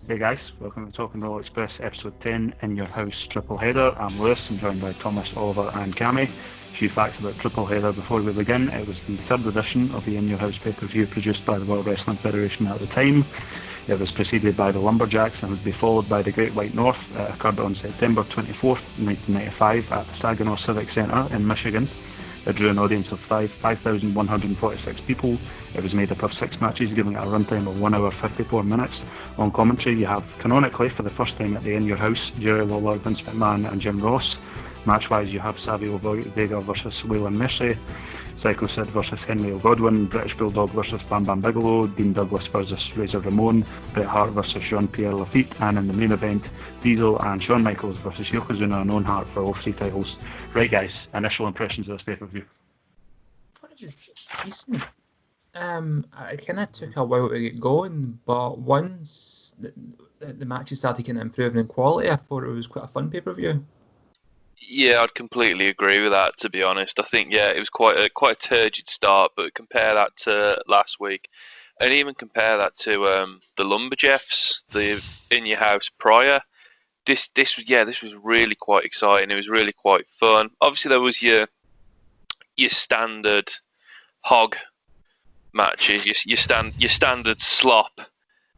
Hey guys, welcome to Talking Roll Express episode 10 in your house triple header. I'm Lewis, I'm joined by Thomas, Oliver and Cammy. A few facts about triple header before we begin. It was the third edition of the In Your House pay-per-view produced by the World Wrestling Federation at the time. It was preceded by the Lumberjacks and would be followed by the Great White North. It occurred on September 24th, 1995 at the Saginaw Civic Center in Michigan. It drew an audience of 5,146 people. It was made up of 6 matches, giving it a runtime of 1 hour 54 minutes. On commentary, you have, canonically, for the first time at the In Your House, Jerry Lawler, Vince McMahon and Jim Ross. Match-wise, you have Savio Vega versus Waylon Mercy, Psycho Sid versus Henry O. Godwin, British Bulldog versus Bam Bam Bigelow, Dean Douglas versus Razor Ramon, Bret Hart versus Jean-Pierre Lafitte, and in the main event, Diesel and Shawn Michaels versus Yokozuna and Owen Hart for all 3 titles. Right guys, initial impressions of this pay-per-view. I thought it was decent. It kind of took a while to get going, but once the matches started kind of improving in quality, I thought it was quite a fun pay-per-view. Yeah, I'd completely agree with that, to be honest. I think, it was quite a turgid start, but compare that to last week, and even compare that to the Lumberjeffs, the In Your House prior. This was really quite exciting. It was really quite fun. Obviously, there was your standard hog matches, your standard slop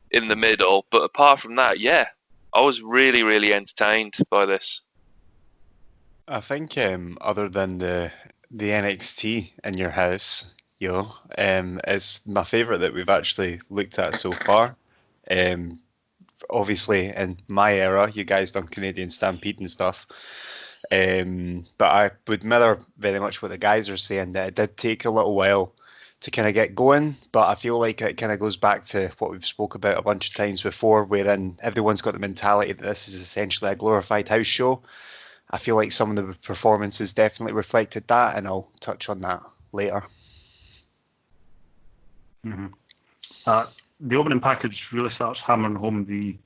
in the middle, but apart from that, I was really, really entertained by this. I think other than the NXT In Your House, is my favourite that we've actually looked at so far. Obviously, in my era, you guys done Canadian Stampede and stuff. But I would mirror very much what the guys are saying, that it did take a little while to kind of get going, but I feel like it kind of goes back to what we've spoke about a bunch of times before, wherein everyone's got the mentality that this is essentially a glorified house show. I feel like some of the performances definitely reflected that, and I'll touch on that later. Mm-hmm. The opening package really starts hammering home the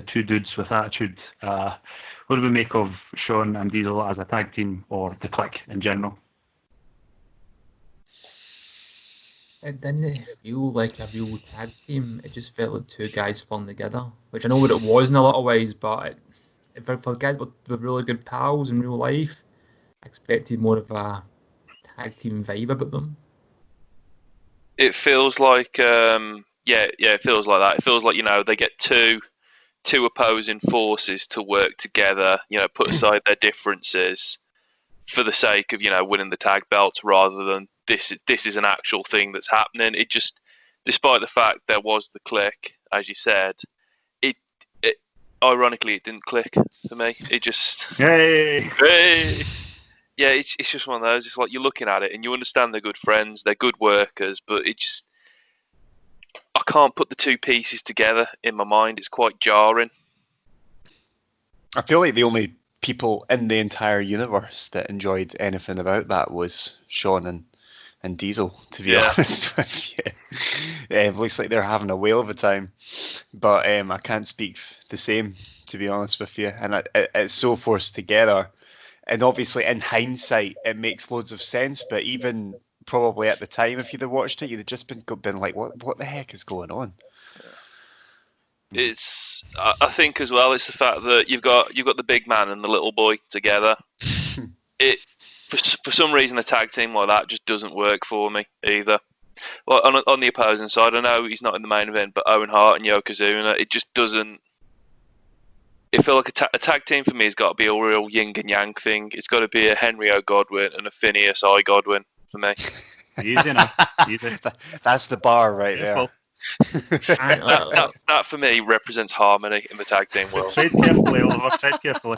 2 dudes with attitude. What do we make of Shawn and Diesel as a tag team, or the Clique in general? It didn't feel like a real tag team. It just felt like 2 guys flung together, which I know what it was in a lot of ways, but for guys with really good pals in real life, I expected more of a tag team vibe about them. It feels like, it feels like that. It feels like, they get two opposing forces to work together, put aside their differences for the sake of, winning the tag belts, rather than this is an actual thing that's happening. It just, despite the fact there was the Clique, as you said, it ironically, it didn't click for me. It just... Hey! Yeah, it's just one of those. It's like you're looking at it and you understand they're good friends, they're good workers, but it just... I can't put the 2 pieces together in my mind. It's quite jarring. I feel like the only people in the entire universe that enjoyed anything about that was Shawn and Diesel, to be honest with you. It looks like they're having a whale of a time, but I can't speak the same, to be honest with you. And it's so forced together, and obviously in hindsight it makes loads of sense, but even probably at the time, if you'd have watched it, you'd have just been like, what the heck is going on? It's, I think as well, it's the fact that you've got the big man and the little boy together. For some reason, a tag team like that just doesn't work for me either. Well, on the opposing side, I know he's not in the main event, but Owen Hart and Yokozuna, it just doesn't. It feels like a tag team for me has got to be a real yin and yang thing. It's got to be a Henry O. Godwin and a Phineas I. Godwin for me. Easy enough. Easy. That's the bar right there. That for me represents harmony in the tag team world. Tread carefully, Oliver. Tread carefully.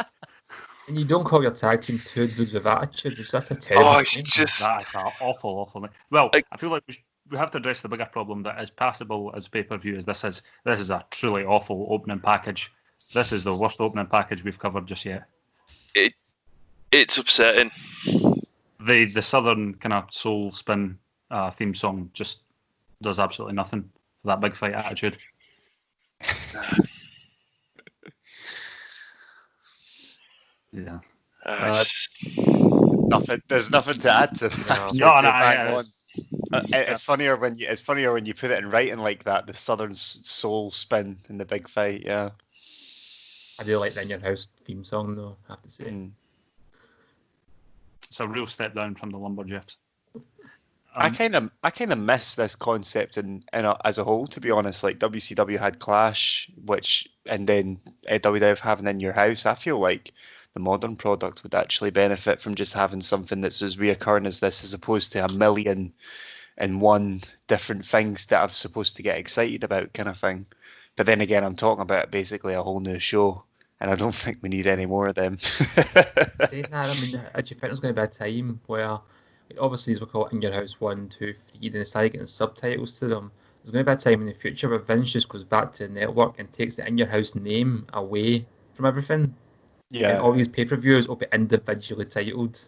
And you don't call your tag team 2 dudes with attitudes. That's a terrible thing. Just... That's an awful. Well, I feel like we have to address the bigger problem that, as passable as pay-per-view as this is a truly awful opening package. This is the worst opening package we've covered just yet. It's upsetting. The southern kind of soul spin theme song just does absolutely nothing for that big fight attitude. Yeah. Nothing. There's nothing to add to that. No, It's funnier when you put it in writing like that. The Southern Soul spin in the big fight. Yeah. I do like the In Your House theme song though, I have to say. It's a real step down from the Lumberjacks. I kind of miss this concept as a whole, to be honest. Like WCW had Clash, and then WWF having In Your House. I feel like the modern product would actually benefit from just having something that's as reoccurring as this, as opposed to a million and one different things that I'm supposed to get excited about, kind of thing. But then again, I'm talking about basically a whole new show, and I don't think we need any more of them. Saying that, I mean, I actually think there's going to be a time where, obviously, as we call it In Your House 1, 2, 3, then they start getting subtitles to them. There's going to be a time in the future where Vince just goes back to the network and takes the In Your House name away from everything. Yeah. And all these pay-per-views will be individually titled.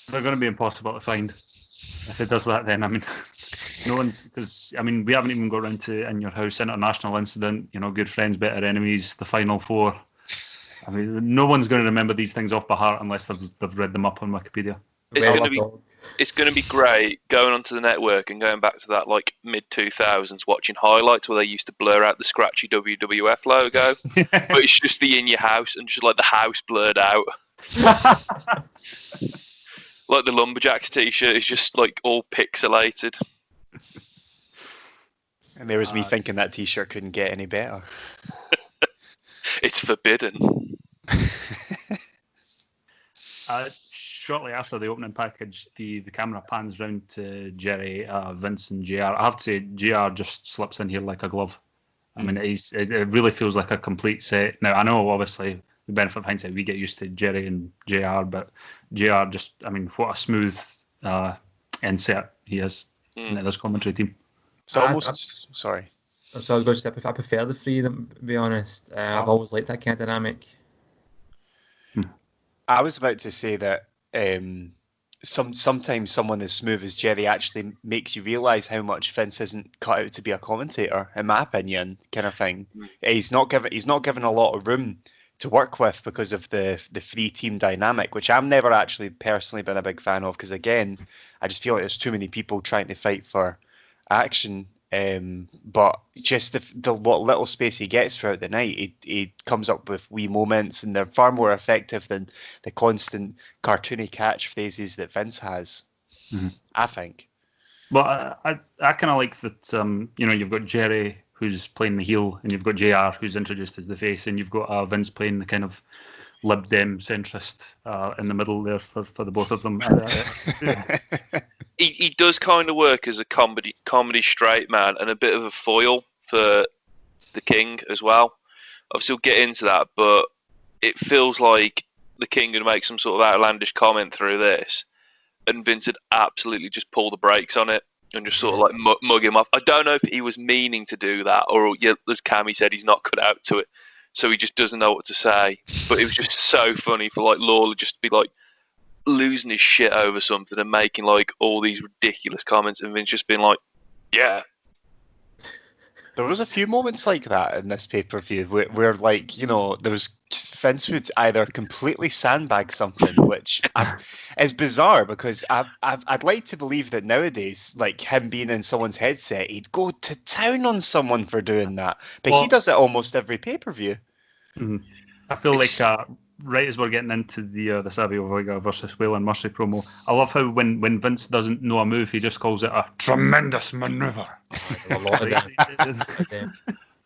They're going to be impossible to find if it does that. Then I mean, no one's. Cause, I mean, we haven't even got around to In Your House, International Incident. Good friends, better enemies, the Final Four. I mean, no one's going to remember these things off by heart unless they've read them up on Wikipedia. It's going to be great going onto the network and going back to that like mid 2000s, watching highlights where they used to blur out the scratchy WWF logo, but it's just the In Your House and just like the house blurred out. Like the Lumberjacks t-shirt is just like all pixelated. And there was me thinking that t-shirt couldn't get any better. It's forbidden. Shortly after the opening package, the camera pans round to Jerry, Vince, and JR. I have to say, JR just slips in here like a glove. I mean, it really feels like a complete set. Now, I know, obviously, the benefit of hindsight, we get used to Jerry and JR, but JR just, I mean, what a smooth insert he is in this commentary team. Sorry. So I was going to say, I prefer the three of them, to be honest. I've always liked that kind of dynamic. I was about to say that sometimes someone as smooth as Jerry actually makes you realise how much Vince isn't cut out to be a commentator, in my opinion, kind of thing. He's not given a lot of room to work with because of the three team dynamic, which I've never actually personally been a big fan of, because again, I just feel like there's too many people trying to fight for action. But just the what little space he gets throughout the night, he comes up with wee moments, and they're far more effective than the constant cartoony catchphrases that Vince has. I think. Well, I kind of like that. You've got Jerry who's playing the heel, and you've got JR who's introduced as the face, and you've got Vince playing the kind of Lib Dem centrist in the middle there for the both of them. He does kind of work as a comedy straight man and a bit of a foil for the King as well. Obviously, we'll get into that, but it feels like the King going to make some sort of outlandish comment through this, and Vince would absolutely just pull the brakes on it and just sort of like mug him off. I don't know if he was meaning to do that, or as Cammy said, he's not cut out to it, so he just doesn't know what to say. But it was just so funny for like Lawler just to be like losing his shit over something and making like all these ridiculous comments, and Vince just being like, yeah. There was a few moments like that in this pay-per-view where like, there was Vince would either completely sandbag something, which is bizarre, because I'd like to believe that nowadays, like him being in someone's headset, he'd go to town on someone for doing that. But he does it almost every pay-per-view. I feel like right as we're getting into the Savio Vega versus Waylon Mercy promo, I love how when Vince doesn't know a move, he just calls it a tremendous maneuver. A lot of that.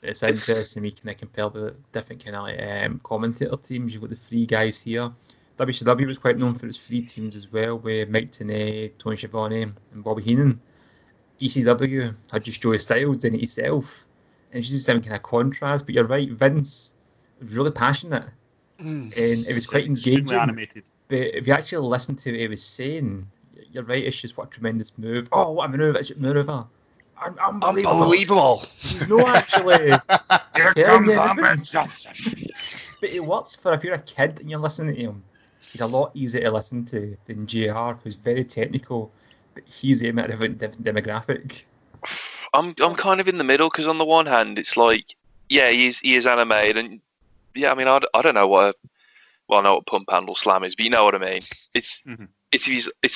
It's interesting we can compare the different kind of commentator teams. You've got the three guys here. WCW was quite known for its three teams as well, with Mike Tenay, Tony Schiavone, and Bobby Heenan. ECW had just Joey Styles in it himself, and it's just some kind of contrast. But you're right, Vince was really passionate. And it was quite engaging. Animated. But if you actually listen to what he was saying, you're right, it's just what a tremendous move. Oh, what a maneuver, it's a maneuver. Unbelievable. He's no actually. Here comes Ahmed Johnson. But it works for if you're a kid and you're listening to him. He's a lot easier to listen to than JR, who's very technical, but he's aiming at a different demographic. I'm kind of in the middle, because on the one hand, it's like, yeah, he is animated, and yeah, I mean, I don't know I know what pump handle slam is, but you know what I mean. It's it's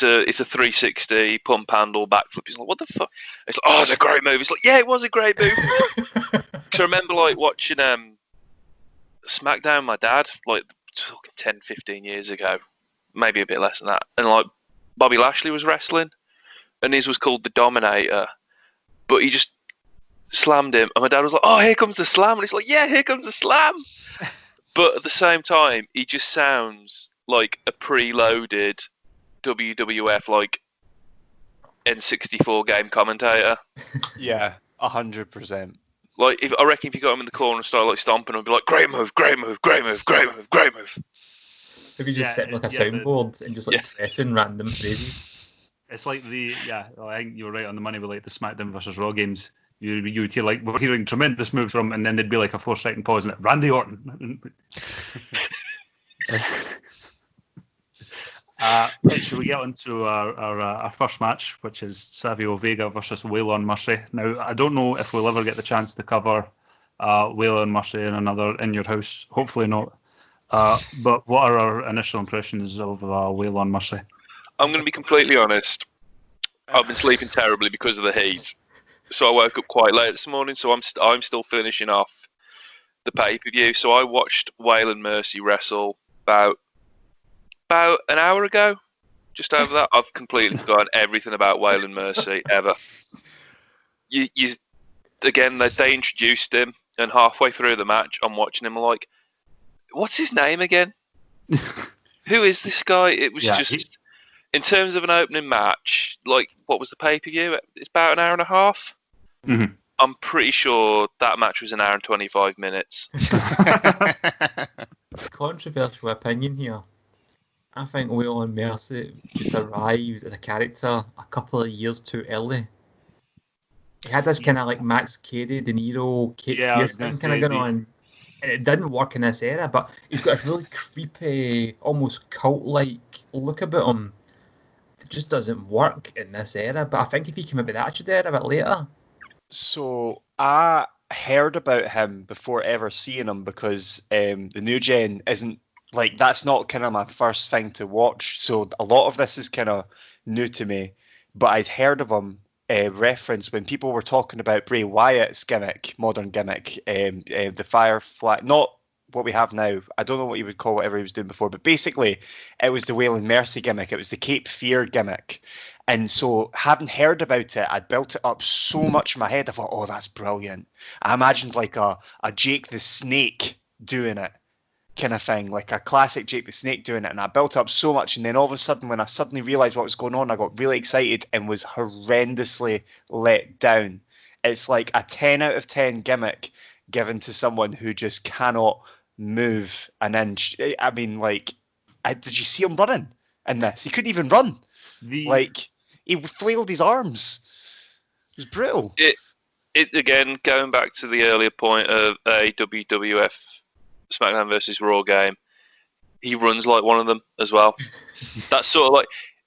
a 360 pump handle backflip. He's like, what the fuck? It's like, oh, it's a great move. It's like, yeah, it was a great move. Because I remember like watching SmackDown with my dad, like talking 10, 15 years ago, maybe a bit less than that, and like Bobby Lashley was wrestling, and his was called the Dominator, but he just slammed him, and my dad was like, oh, here comes the slam, and he's like, yeah, here comes the slam. But at the same time, he just sounds like a preloaded WWF like N64 game commentator. Yeah, 100%. Like, I reckon if you got him in the corner and started like stomping, I'd be like, great move, great move, great move, great move, great move. If you just set like a soundboard and just like pressing random phrases. It's like I think you were right on the money with like the SmackDown versus Raw games. You would hear like, we're hearing tremendous moves from, and then there'd be like a 4-second pause and Randy Orton. Should we get on to our first match, which is Savio Vega versus Waylon Mercy? Now, I don't know if we'll ever get the chance to cover Waylon Mercy in another In Your House. Hopefully not. But what are our initial impressions of Waylon Mercy? I'm going to be completely honest. I've been sleeping terribly because of the heat. So I woke up quite late this morning, so I'm still finishing off the pay-per-view. So I watched Waylon Mercy wrestle about an hour ago, just over that. I've completely forgotten everything about Waylon Mercy ever. Again, they introduced him, and halfway through the match, I'm watching him like, what's his name again? Who is this guy? It was in terms of an opening match, like, what was the pay-per-view? It's about an hour and a half. Mm-hmm. I'm pretty sure that match was an hour and 25 minutes. Controversial opinion here. I think Waylon Mercy just arrived as a character a couple of years too early. He had this kind of like Max Cady, De Niro, Cape Fear thing kind of going on. And it didn't work in this era, but he's got a really creepy, almost cult-like look about him. It just doesn't work in this era. But I think if he came out with the Attitude Era a bit later. So I heard about him before ever seeing him because the new gen isn't like, that's not kind of my first thing to watch. So a lot of this is kind of new to me. But I'd heard of him referenced when people were talking about Bray Wyatt's gimmick, modern gimmick, the Firefly, not what we have now. I don't know what you would call whatever he was doing before, but basically it was the Waylon Mercy gimmick. It was the Cape Fear gimmick. And so having heard about it, I'd built it up so much in my head. I thought, oh, that's brilliant. I imagined like a Jake the Snake doing it kind of thing, like a classic Jake the Snake doing it. And I built up so much. And then all of a sudden, when I suddenly realized what was going on, I got really excited and was horrendously let down. It's like a 10 out of 10 gimmick given to someone who just cannot move an inch. I mean, like, did you see him running in this? He couldn't even run. He flailed his arms. It was brutal. It again, going back to the earlier point of a WWF SmackDown versus Raw game, he runs like one of them as well. That's sort of like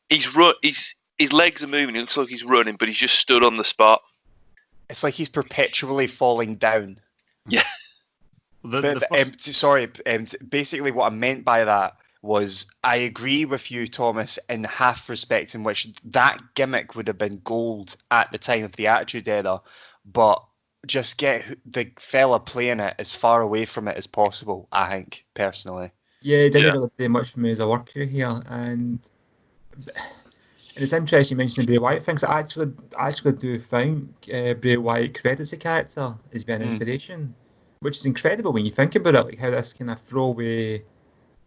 his legs are moving. It looks like he's running, but he's just stood on the spot. It's like he's perpetually falling down. Yeah. Basically what I meant by that was I agree with you, Thomas, in half respect in which that gimmick would have been gold at the time of the Attitude Era, but just get the fella playing it as far away from it as possible, I think, personally. Yeah, it didn't really do much for me as a worker here, and it's interesting you mentioned the Bray Wyatt things. I actually do think Bray Wyatt credits the character as being an inspiration, which is incredible when you think about it, like how this kind of throwaway.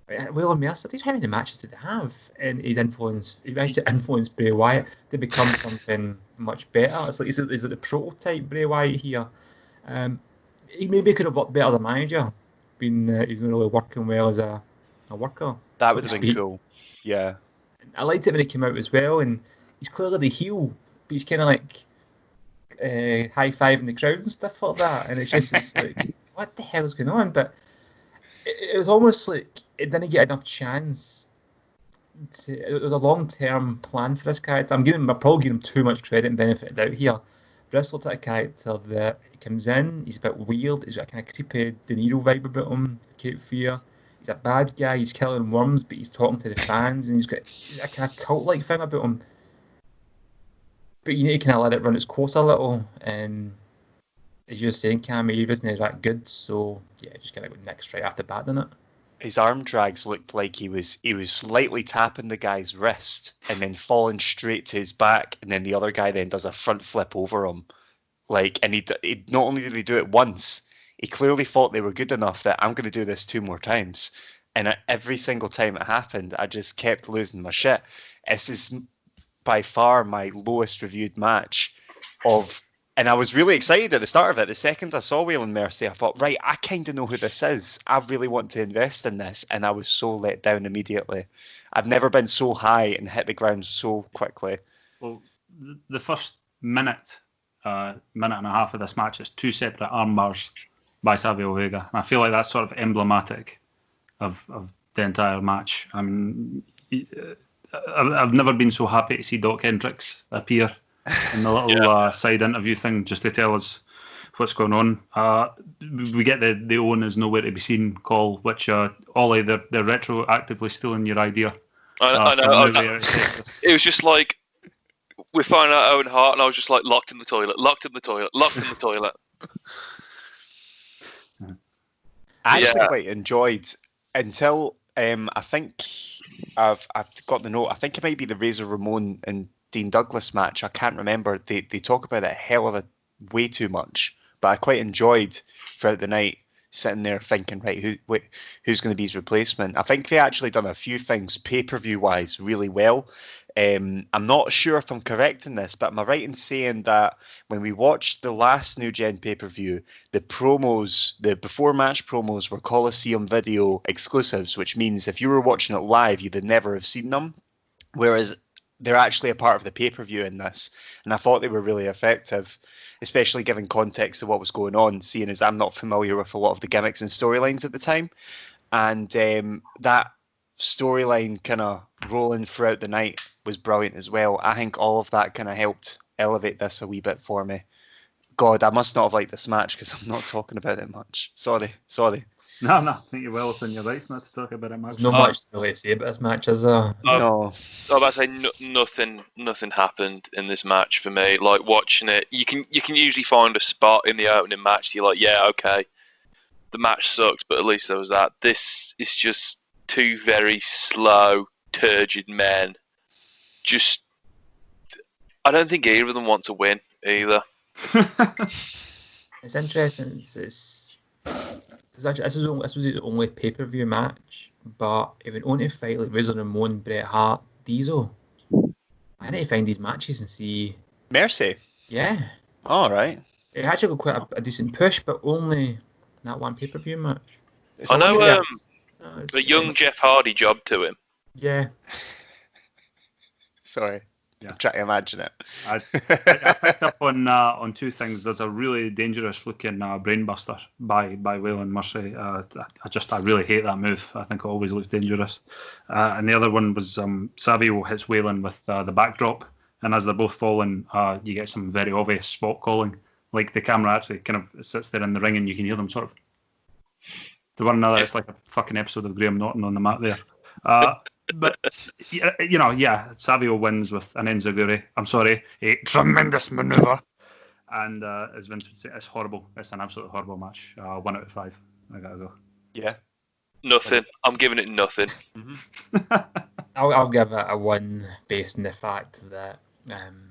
Waylon Mercy, how many matches did they have? And he actually influenced Bray Wyatt to become something much better. It's like he's like the prototype Bray Wyatt here. He maybe could have worked better as a manager, he's not really working well as a worker. That would have been cool. Yeah. I liked it when he came out as well, and he's clearly the heel, but he's kind of like high-fiving the crowd and stuff like that, and it's just like, what the hell's going on? But it was almost like it didn't get enough chance. It was a long-term plan for this character. I'm probably giving him too much credit and benefit of doubt here. Bristol's a character that comes in, he's a bit weird, he's got a kind of creepy De Niro vibe about him, Cape Fear. he's a bad guy, he's killing worms, but he's talking to the fans, and he's got a kind of cult-like thing about him. But you need to kind of let it run its course a little, and as you're saying, Cam, he isn't that good, so yeah, just kind of go next straight off the bat, didn't it? His arm drags looked like he was slightly tapping the guy's wrist and then falling straight to his back, and then the other guy then does a front flip over him. Like, and he not only did he do it once, he clearly thought they were good enough that I'm going to do this 2 more times. And every single time it happened, I just kept losing my shit. This is by far my lowest reviewed match of, and I was really excited at the start of it. The second I saw Waylon Mercy, I thought, right, I kind of know who this is. I really want to invest in this. And I was so let down immediately. I've never been so high and hit the ground so quickly. Well, the first minute and a half of this match is 2 separate armbars by Savio Vega. And I feel like that's sort of emblematic of the entire match. I mean, I've never been so happy to see Doc Hendricks appear in the little side interview thing just to tell us what's going on. We get the Owen is nowhere to be seen call, which Ollie, they're retroactively stealing your idea. I know. It was just like, we found out Owen Hart, and I was just like, locked in the toilet. I actually quite enjoyed until I think I've got the note. I think it might be the Razor Ramon and Dean Douglas match. I can't remember. They talk about it a hell of a way too much, but I quite enjoyed throughout the night sitting there thinking, right, who's going to be his replacement? I think they actually done a few things pay-per-view wise really well. I'm not sure if I'm correct in this, but am I right in saying that when we watched the last New Gen pay-per-view, the promos, the before match promos were Coliseum video exclusives, which means if you were watching it live, you'd never have seen them. Whereas they're actually a part of the pay-per-view in this. And I thought they were really effective, especially given context of what was going on, seeing as I'm not familiar with a lot of the gimmicks and storylines at the time. And that storyline kind of rolling throughout the night was brilliant as well. I think all of that kind of helped elevate this a wee bit for me. God, I must not have liked this match because I'm not talking about it much. Sorry. No, I think you're well within your rights not to talk about it much. There's not much to really say about this match, is there? No. I was about to say nothing happened in this match for me. Like, watching it, you can usually find a spot in the opening match. You're like, yeah, okay, the match sucks, but at least there was that. This is just 2 very slow, turgid men. Just, I don't think either of them want to win either. It's interesting. This was his only pay-per-view match, but it went on to fight like Razor Ramon, Bret Hart, Diesel. I need to find these matches and see. Mercy? Yeah. All right. It actually got quite a decent push, but only that one pay-per-view match. I know the young Jeff Hardy jobbed to him. Yeah. Sorry. Yeah. I'm trying to imagine it. I picked up on 2 things. There's a really dangerous looking brainbuster by Waylon Mercy. I really hate that move. I think it always looks dangerous. And the other one was Savio hits Waylon with the backdrop, and as they're both falling, you get some very obvious spot calling. Like the camera actually kind of sits there in the ring, and you can hear them sort of to one another. It's like a fucking episode of Graham Norton on the mat there. But, Savio wins with an enziguri. I'm sorry, a tremendous maneuver. And as Vince would say, it's horrible. It's an absolutely horrible match. 1 out of 5. I gotta go. Yeah. Nothing. I'm giving it nothing. I'll give it a 1 based on the fact that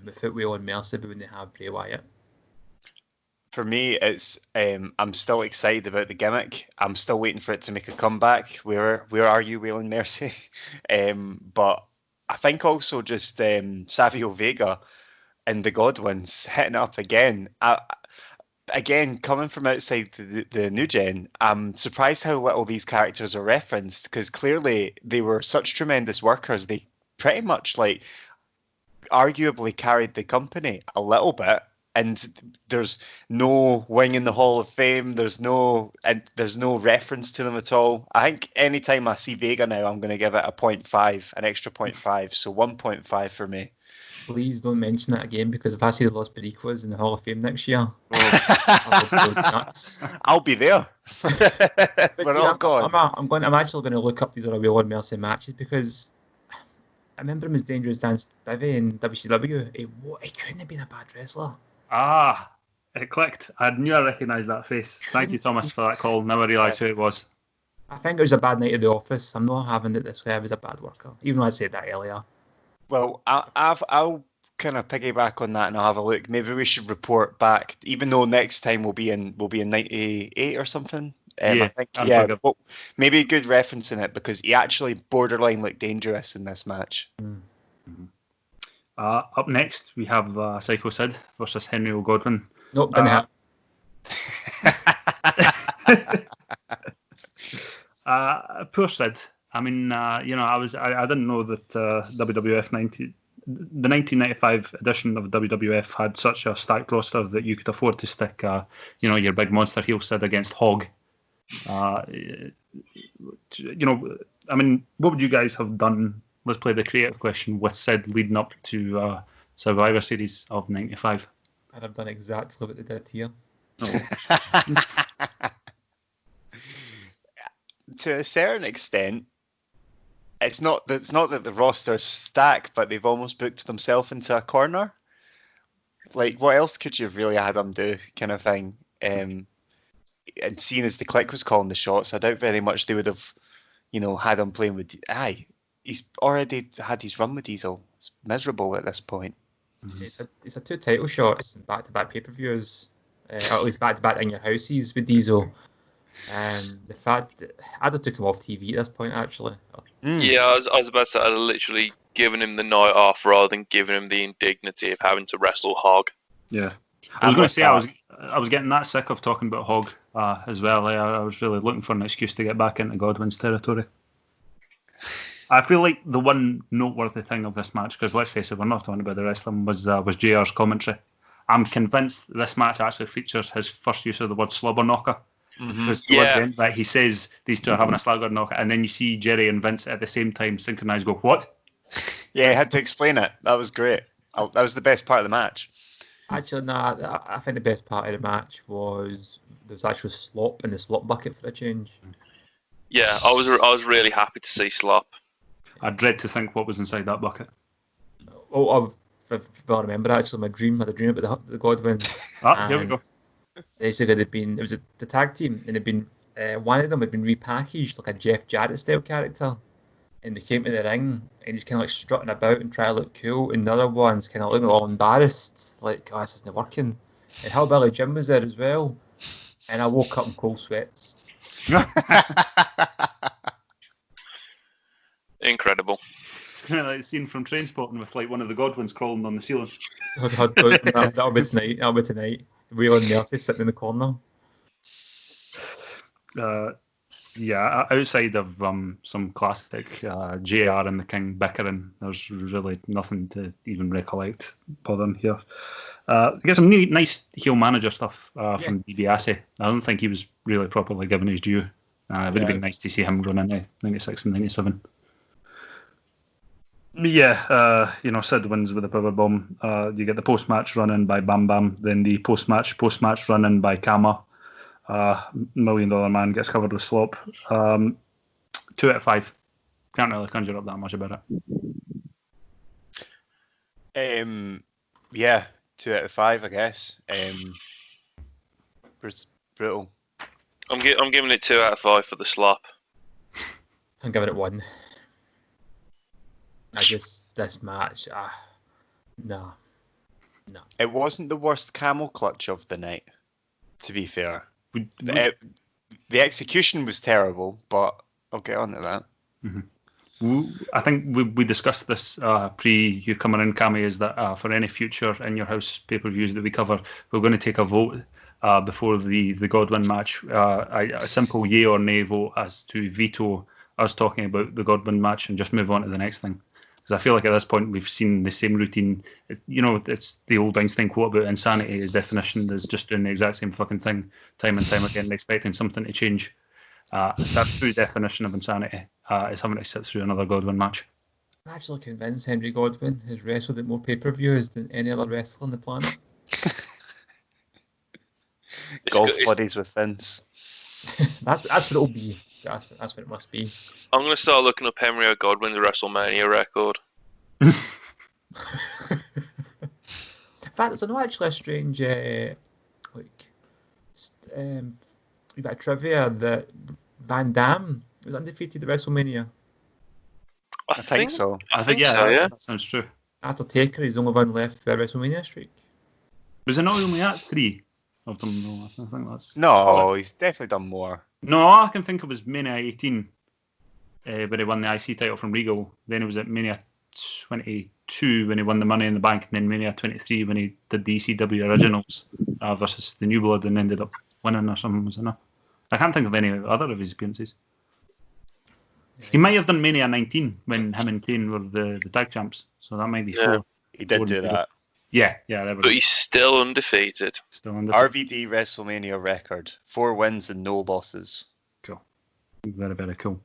without Waylon Mercy, we wouldn't have Bray Wyatt. For me, it's I'm still excited about the gimmick. I'm still waiting for it to make a comeback. Where are you, Waylon Mercy? But I think also just Savio Vega and the Godwins hitting up again. Again, coming from outside the New Gen, I'm surprised how little these characters are referenced, because clearly they were such tremendous workers. They pretty much like arguably carried the company a little bit. And there's no wing in the Hall of Fame. There's no reference to them at all. I think anytime I see Vega now, I'm going to give it a 0.5, an extra 0.5. So 1.5 for me. Please don't mention that again, because if I see the Los Pericos in the Hall of Fame next year, I'll be there. We're all gone. I'm actually going to look up these other Will and Mercy matches because I remember him as Dangerous Dan Spivey in WCW. He couldn't have been a bad wrestler. Ah, it clicked. I knew I recognised that face. Thank you, Thomas, for that call. Now I realise who it was. I think it was a bad night at the office. I'm not having it this way. I was a bad worker, even though I said that earlier. Well, I'll kind of piggyback on that and I'll have a look. Maybe we should report back, even though next time we'll be in 98 or something. I think well, maybe a good reference in it because he actually borderline looked dangerous in this match. Mm-hmm. Up next, we have Psycho Sid versus Henry O'Godwin. Nope, didn't happen. Poor Sid. I mean, I didn't know that WWF the 1995 edition of WWF had such a stacked roster that you could afford to stick, your big monster heel Sid against Hog. I mean, what would you guys have done? Let's play the creative question with Sid leading up to Survivor Series of '95. I'd have done exactly what they did here. To a certain extent, it's not that the roster's stacked, but they've almost booked themselves into a corner. Like, what else could you have really had them do, kind of thing? And seeing as the Click was calling the shots, I doubt very much they would have, had him playing with. He's already had his run with Diesel. It's miserable at this point. Mm-hmm. It's a 2 title shots, back-to-back pay-per-views, or at least back-to-back in your houses with Diesel. The fact that I'd have took him off TV at this point, actually. Yeah, I was about to say I'd have literally given him the night off rather than giving him the indignity of having to wrestle Hog. Yeah, I was going to say I was getting that sick of talking about Hog as well. I was really looking for an excuse to get back into Godwin's territory. I feel like the one noteworthy thing of this match, because let's face it, we're not talking about the wrestling, was JR's commentary. I'm convinced this match actually features his first use of the word slobber knocker. Because towards the end of that, he says these two are having a slobber knocker, and then you see Jerry and Vince at the same time synchronized go, what? Yeah, he had to explain it. That was great. That was the best part of the match. Actually, no, I think the best part of the match was there was actual slop in the slop bucket for a change. Yeah, I was really happy to see slop. I dread to think what was inside that bucket. Oh, I remember actually my dream. I had a dream about the Godwins. Here we go. Basically, it was the tag team, and one of them had been repackaged like a Jeff Jarrett style character, and they came to the ring, and he's kind of like strutting about and trying to look cool, and the other one's kind of looking all embarrassed, like, oh, this isn't working. And Hillbilly Jim was there as well, and I woke up in cold sweats. Incredible. It's kind of like a scene from Trainspotting with like one of the Godwins crawling on the ceiling. That'll be tonight. That'll be tonight. Wheel and Mercy sitting in the corner. Outside of some classic JR and the King bickering, there's really nothing to even recollect bothering here. Get some nice heel manager stuff from DiBiase. I don't think he was really properly given his due. It would have been nice to see him going into 96 and 97. Yeah, Sid wins with a power bomb. You get the post-match run-in by Bam Bam, then the post-match run-in by Kama. $1 Million Man gets covered with slop. 2 out of 5. Can't really conjure up that much about it. 2 out of 5, I guess. Brutal. I'm giving it 2 out of 5 for the slop. I'm giving it 1. This match, no. It wasn't the worst camel clutch of the night, to be fair. The execution was terrible, but I'll get on to that. Mm-hmm. I think we discussed this pre you coming in, Cammy, is that for any future In Your House pay-per-views that we cover, we're going to take a vote before the Godwin match, a simple yay or nay vote as to veto us talking about the Godwin match and just move on to the next thing. Because I feel like at this point we've seen the same routine. It's the old Einstein quote about insanity. His definition is just doing the exact same fucking thing time and time again, expecting something to change. That's true definition of insanity. Is having to sit through another Godwin match. I'm actually convinced Henry Godwin has wrestled at more pay-per-views than any other wrestler on the planet. Golf buddies with Vince. That's what it'll be. That's what it must be. I'm going to start looking up Henry O'Godwin's WrestleMania record. In fact, there's not actually a strange a bit of trivia that Van Damme was undefeated at WrestleMania. I think so. I think so, yeah. That sounds true. After Taker, he's the only one left for a WrestleMania streak. Was it not only at 3 of them? No, I think that's... No, he's definitely done more. No, I can think it was Mania 18, where he won the IC title from Regal. Then it was at Mania 22 when he won the Money in the Bank, and then Mania 23 when he did the ECW Originals versus the New Blood and ended up winning or something, was it not? I can't think of any other of his appearances. He might have done Mania 19 when him and Kane were the tag champs, so that might be 4. He did do that. Yeah, there we go. But he's still undefeated. Still undefeated. RVD WrestleMania record: 4 wins and no losses. Cool. Very, very cool.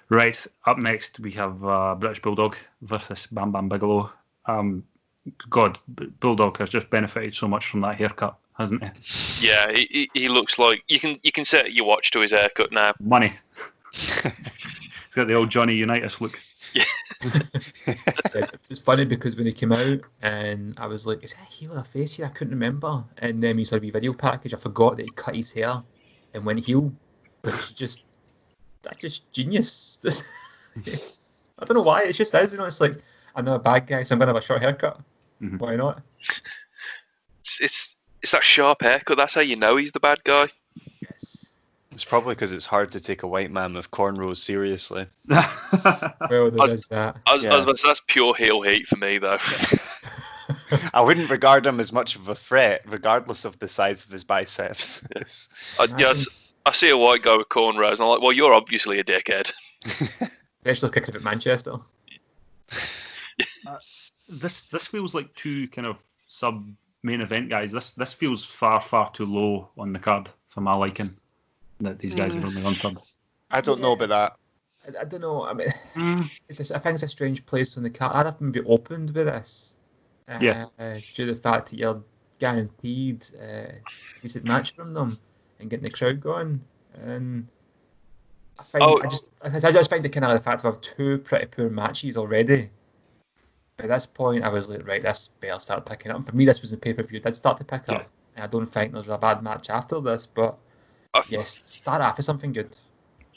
Right, up next we have British Bulldog versus Bam Bam Bigelow. God, Bulldog has just benefited so much from that haircut, hasn't he? Yeah, he looks like you can set your watch to his haircut now. Money. He's got the old Johnny Unitas look. Yeah. It's funny because when he came out and I was like, is that a heel or a face here? I couldn't remember. And then we saw the video package. I forgot that he cut his hair and went heel, which is that's just genius. I don't know why. It just is. It's like, I'm not a bad guy, so I'm gonna have a short haircut. Mm-hmm. Why not? It's that sharp haircut. That's how you know he's the bad guy. Yes. It's probably because it's hard to take a white man with cornrows seriously. Well, there is that. That's pure heel heat for me, though. I wouldn't regard him as much of a threat, regardless of the size of his biceps. Yes. I see a white guy with cornrows, and I'm like, well, you're obviously a dickhead. Especially kicking at Manchester. This feels like two kind of sub main event guys. This feels far too low on the card for my liking. That these guys are only on third. I don't know about that. I don't know. I mean, I think it's a strange place on the card. I'd have to be opened with this. Due to the fact that you're guaranteed a decent match from them and getting the crowd going. And I just find it kind of the fact of 2 pretty poor matches already. At this point, I was like, right, this better start picking up. For me, this was the pay-per-view. It did start to pick up. And I don't think there's a bad match after this, but yes, start off with something good.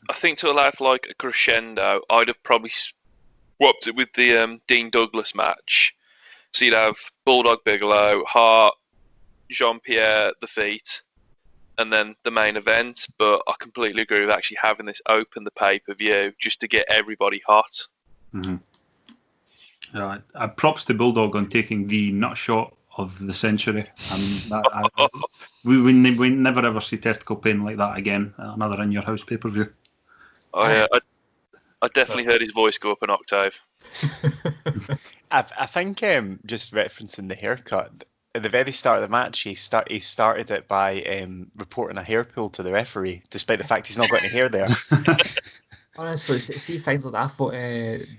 I think to allow for like a crescendo, I'd have probably swapped it with the Dean Douglas match. So you'd have Bulldog Bigelow, Hart, Jean-Pierre, The Feet, and then the main event. But I completely agree with actually having this open the pay-per-view just to get everybody hot. Mm-hmm. Props to Bulldog on taking the nut shot of the century. We never ever see testicle pain like that again. Another In Your House pay-per-view. Oh yeah, I definitely heard his voice go up an octave. I think just referencing the haircut, at the very start of the match, he started it by reporting a hair pull to the referee, despite the fact he's not got any hair there. Honestly, see things like that. I thought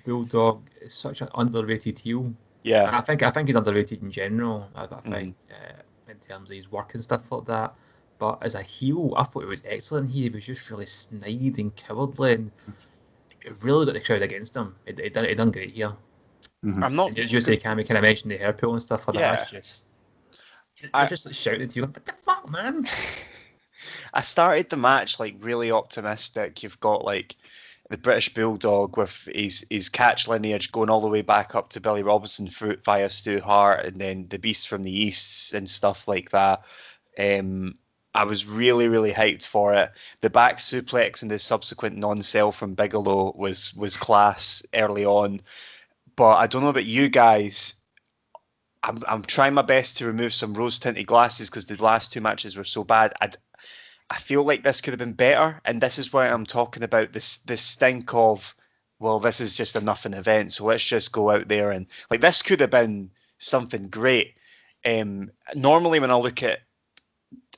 Bulldog is such an underrated heel. Yeah, I think he's underrated in general. I think in terms of his work and stuff like that. But as a heel, I thought it was excellent. He was just really snide and cowardly, and it really got the crowd against him. It done great here. Mm-hmm. I'm not. As you say, Cam, you kind of mentioned the hair pull and stuff like that. I just shouted to you, "What the fuck, man!" I started the match like really optimistic. You've got like the British Bulldog with his catch lineage going all the way back up to Billy Robinson via Stu Hart, and then the Beast from the East and stuff like that. I was really, really hyped for it. The back suplex and the subsequent non-sell from Bigelow was class early on. But I don't know about you guys. I'm trying my best to remove some rose-tinted glasses because the last 2 matches were so bad. I feel like this could have been better, and this is why I'm talking about this stink of, well, this is just enough an event, so let's just go out there and like this could have been something great. Normally when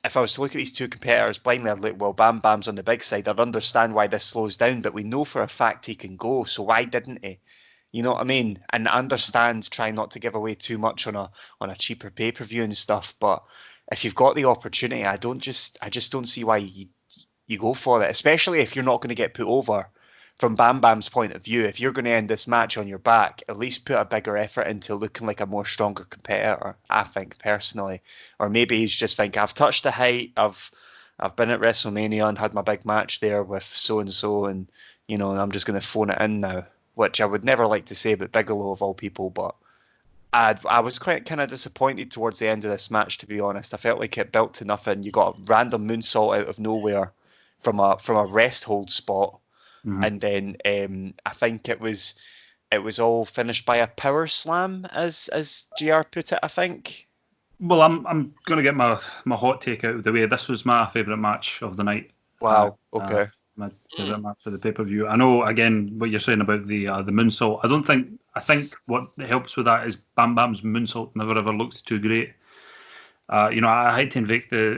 if I was to look at these 2 competitors blindly, I'd look, well, Bam Bam's on the big side. I'd understand why this slows down, but we know for a fact he can go, so why didn't he? You know what I mean? And I understand trying not to give away too much on a cheaper pay-per-view and stuff, but if you've got the opportunity, I just don't see why you go for it, especially if you're not going to get put over. From Bam Bam's point of view, if you're going to end this match on your back, at least put a bigger effort into looking like a more stronger competitor, I think, personally. Or maybe he's just think, I've touched the height, I've been at WrestleMania and had my big match there with so-and-so, and, you know, I'm just going to phone it in now, which I would never like to say about Bigelow of all people, but I was quite kind of disappointed towards the end of this match, to be honest. I felt like it built to nothing. You got a random moonsault out of nowhere from a rest hold spot. Mm-hmm. And then I think it was all finished by a power slam, as GR put it, I think. Well, I'm going to get my hot take out of the way. This was my favourite match of the night. Wow. Okay. My favourite match for the pay-per-view. I know, again, what you're saying about the moonsault. I think what helps with that is Bam Bam's moonsault never ever looks too great. I hate to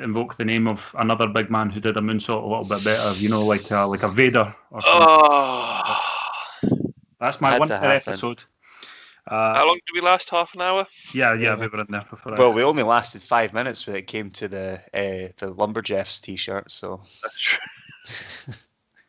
invoke the name of another big man who did a moonsault a little bit better. You know, like a Vader or something. Oh, That's my one per episode. how long did we last? Half an hour? Yeah, we were in there for. Well, we only lasted 5 minutes when it came to the Lumberjeffs t-shirt. So. That's true.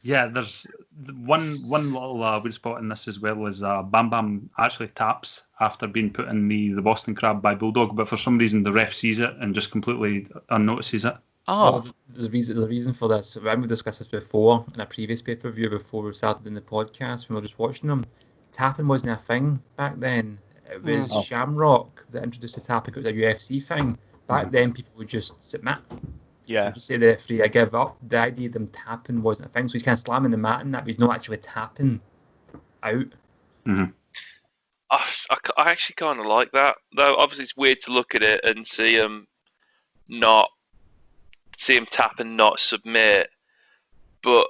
Yeah, there's one little weird spot in this as well is Bam Bam actually taps after being put in the Boston Crab by Bulldog, but for some reason the ref sees it and just completely unnotices it. Oh, well, the reason for this, we've discussed this before in a previous pay-per-view before we started in the podcast when we were just watching them. Tapping wasn't a thing back then. It was Shamrock that introduced the tapping. It was a UFC thing. Back then, people would just submit. Yeah. Just say the referee, I give up. The idea of them tapping wasn't a thing. So he's kind of slamming the mat and that, but he's not actually tapping out. Mm-hmm. I actually kind of like that, though. Obviously, it's weird to look at it and see him tap and not submit. But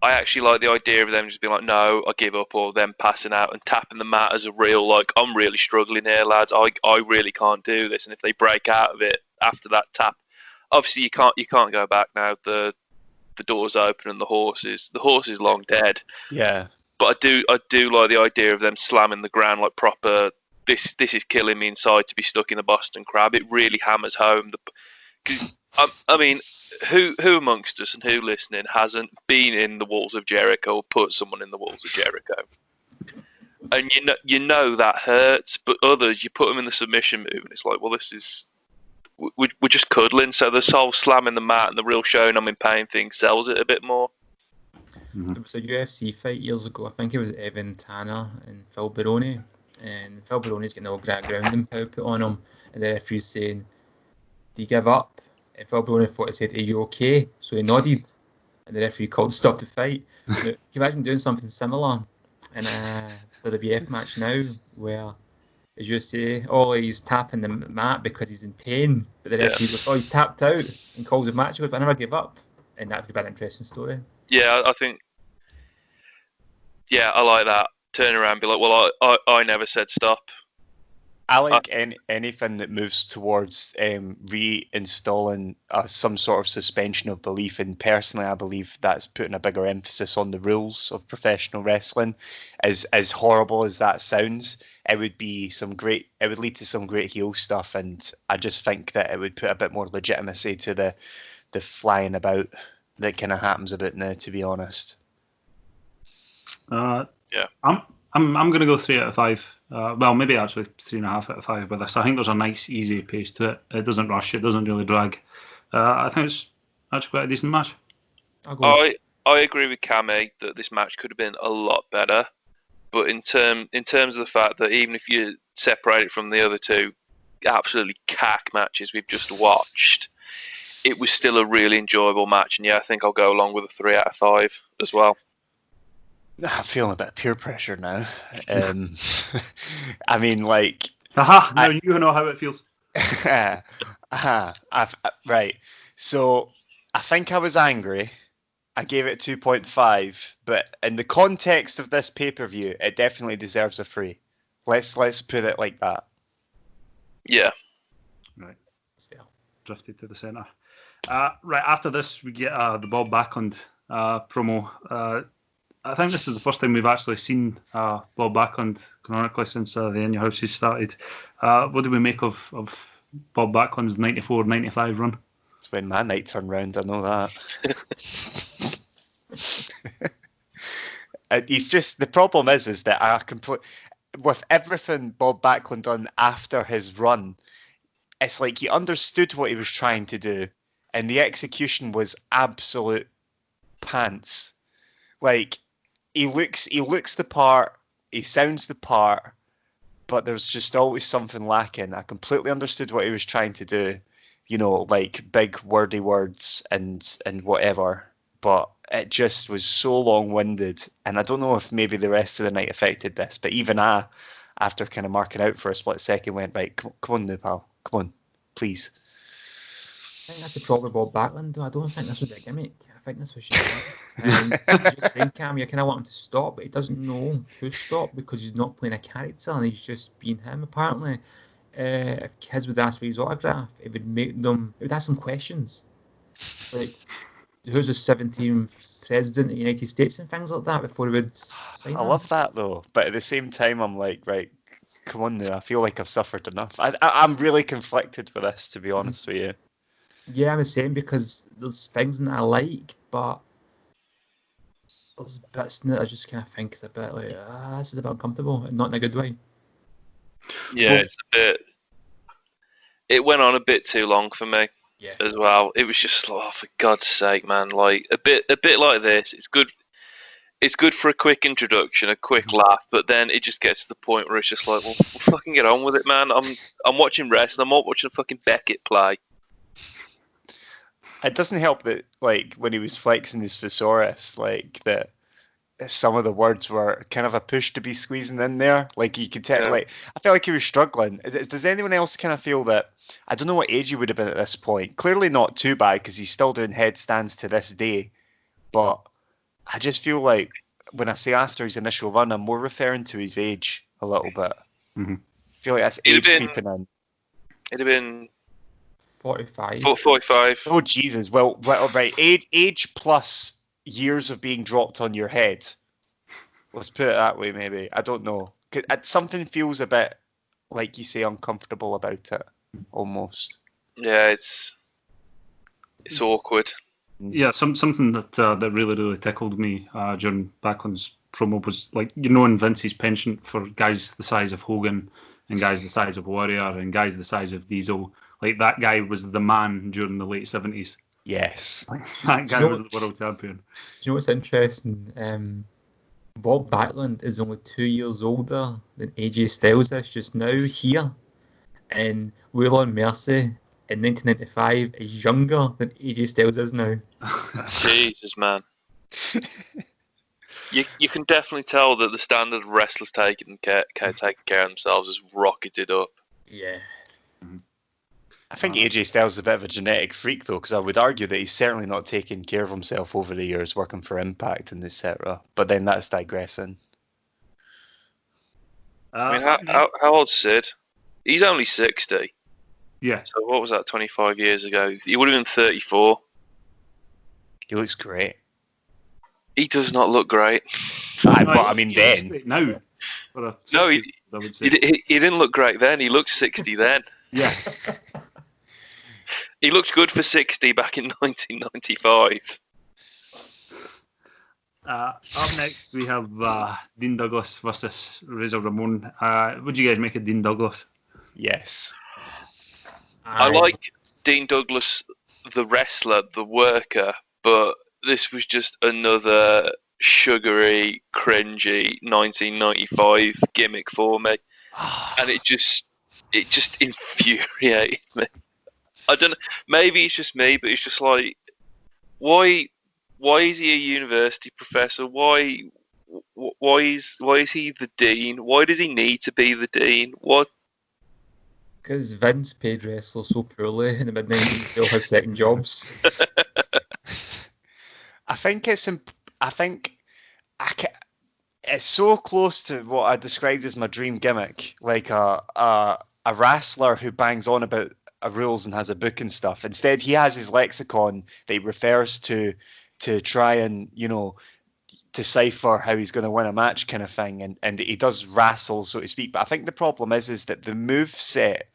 I actually like the idea of them just being like, no, I give up, or them passing out and tapping the mat as a real, like, I'm really struggling here, lads. I really can't do this. And if they break out of it after that tap, obviously you can't go back now. The door's open and the horse is long dead. Yeah. But I do like the idea of them slamming the ground like proper. This is killing me inside to be stuck in the Boston Crab. It really hammers home because I mean, who amongst us and who listening hasn't been in the walls of Jericho or put someone in the walls of Jericho? And you know that hurts, but others you put them in the submission move and it's like, well, this is. We're just cuddling, so the whole slamming the mat and the real showing I'm in pain thing sells it a bit more. Mm-hmm. It was a UFC fight years ago. I think it was Evan Tanner and Phil Baroni. And Phil Baroni's getting all grounding pound put on him. And the referee's saying, do you give up? And Phil Baroni thought he said, are you okay? So he nodded. And the referee called to stop the fight. Can you imagine doing something similar in a WWF match now where, as you say, he's tapping the mat because he's in pain, but the referee goes, he's tapped out and calls the match, but I never give up. And that could be an interesting story. Yeah, I think, I like that. Turn around and be like, well, I never said stop. I like anything that moves towards reinstalling some sort of suspension of belief, and personally I believe that's putting a bigger emphasis on the rules of professional wrestling. As horrible as that sounds, it would lead to some great heel stuff, and I just think that it would put a bit more legitimacy to the flying about that kind of happens about now, to be honest. I'm going to go 3 out of 5. Well, maybe actually 3.5 out of 5 with this. I think there's a nice, easy pace to it. It doesn't rush. It doesn't really drag. I think it's actually quite a decent match. I agree with Cammy that this match could have been a lot better. But in terms of the fact that even if you separate it from the other two absolutely cack matches we've just watched, it was still a really enjoyable match. And I think I'll go along with a 3 out of 5 as well. I'm feeling a bit of peer pressure now. I mean, like... Now you know how it feels. Right. So, I think I was angry. I gave it 2.5, but in the context of this pay-per-view, it definitely deserves a 3. Let's put it like that. Yeah. Right. Drifted to the centre. Right, after this, we get the Bob Backlund promo. I think this is the first time we've actually seen Bob Backlund canonically since the In Your House has started. What do we make of Bob Backlund's 94-95 run? It's when my night turned round, I know that. He's just, the problem is that with everything Bob Backlund done after his run, it's like he understood what he was trying to do, and the execution was absolute pants. Like, he looks the part, he sounds the part, but there's just always something lacking. I completely understood what he was trying to do, like big wordy words and whatever, but it just was so long-winded, and I don't know if maybe the rest of the night affected this, but even I, after kind of marking out for a split second, went, right, come on now, pal, come on, please. I think that's the problem with Bob Backlund, though. I don't think this was a gimmick. I think this was just just saying, Cam, you kind of want him to stop, but he doesn't know to stop because he's not playing a character and he's just being him, apparently. If kids would ask for his autograph, it would ask them questions. Like, who's the 17th president of the United States and things like that before he would sign I love that, though, but at the same time, I'm like, right, come on now, I feel like I've suffered enough. I'm really conflicted with this, to be honest with you. Yeah, I'm the same because there's things that I like, but there's bits in it I just kind of think it's a bit like, this is a bit uncomfortable, and not in a good way. Yeah, it's a bit. It went on a bit too long for me as well. It was just like, oh, for God's sake, man! Like a bit like this. It's good. It's good for a quick introduction, a quick laugh, but then it just gets to the point where it's just like, well, fucking get on with it, man. I'm watching wrestling. I'm not watching fucking Beckett play. It doesn't help that, like, when he was flexing his thesaurus, like, that some of the words were kind of a push to be squeezing in there. Like, you could tell, like, I felt like he was struggling. Does anyone else kind of feel that, I don't know what age he would have been at this point. Clearly not too bad, because he's still doing headstands to this day. But I just feel like, when I say after his initial run, I'm more referring to his age a little bit. Mm-hmm. I feel like that's age creeping in. It'd have been 45. 45. Oh, Jesus. Well, right. Age plus years of being dropped on your head. Let's put it that way, maybe. I don't know. Something feels a bit, like you say, uncomfortable about it, almost. Yeah, it's awkward. Yeah, something that really tickled me during Backlund's promo was, like, in Vince's penchant for guys the size of Hogan and guys the size of Warrior and guys the size of Diesel. Like, that guy was the man during the late 70s. Yes. Like, that guy was the world champion. Do you know what's interesting? Bob Backlund is only 2 years older than AJ Styles is just now here. And Waylon Mercy in 1995 is younger than AJ Styles is now. Jesus, man. You can definitely tell that the standard of wrestlers taking care of themselves has rocketed up. Yeah. I think AJ Styles is a bit of a genetic freak, though, because I would argue that he's certainly not taken care of himself over the years, working for Impact and etc. But then that's digressing. I mean, how old's Sid? He's only 60. Yeah. So what was that, 25 years ago? He would have been 34. He looks great. He does not look great. I mean, then. Now. No, he didn't look great then. He looked 60 then. Yeah. He looked good for 60 back in 1995. Up next, we have Dean Douglas versus Razor Ramon. What do you guys make of Dean Douglas? Yes. I like Dean Douglas, the wrestler, the worker, but this was just another sugary, cringy 1995 gimmick for me. And it just infuriated me. I don't know, maybe it's just me, but it's just like, why is he a university professor? Why is he the dean? Why does he need to be the dean? What? Because Vince paid wrestlers so poorly in the mid-90s, he still has second jobs. I think it's so close to what I described as my dream gimmick, like a wrestler who bangs on about rules and has a book and stuff. Instead, he has his lexicon that he refers to try and, decipher how he's going to win a match, kind of thing, and he does wrestle, so to speak. But I think the problem is that the move set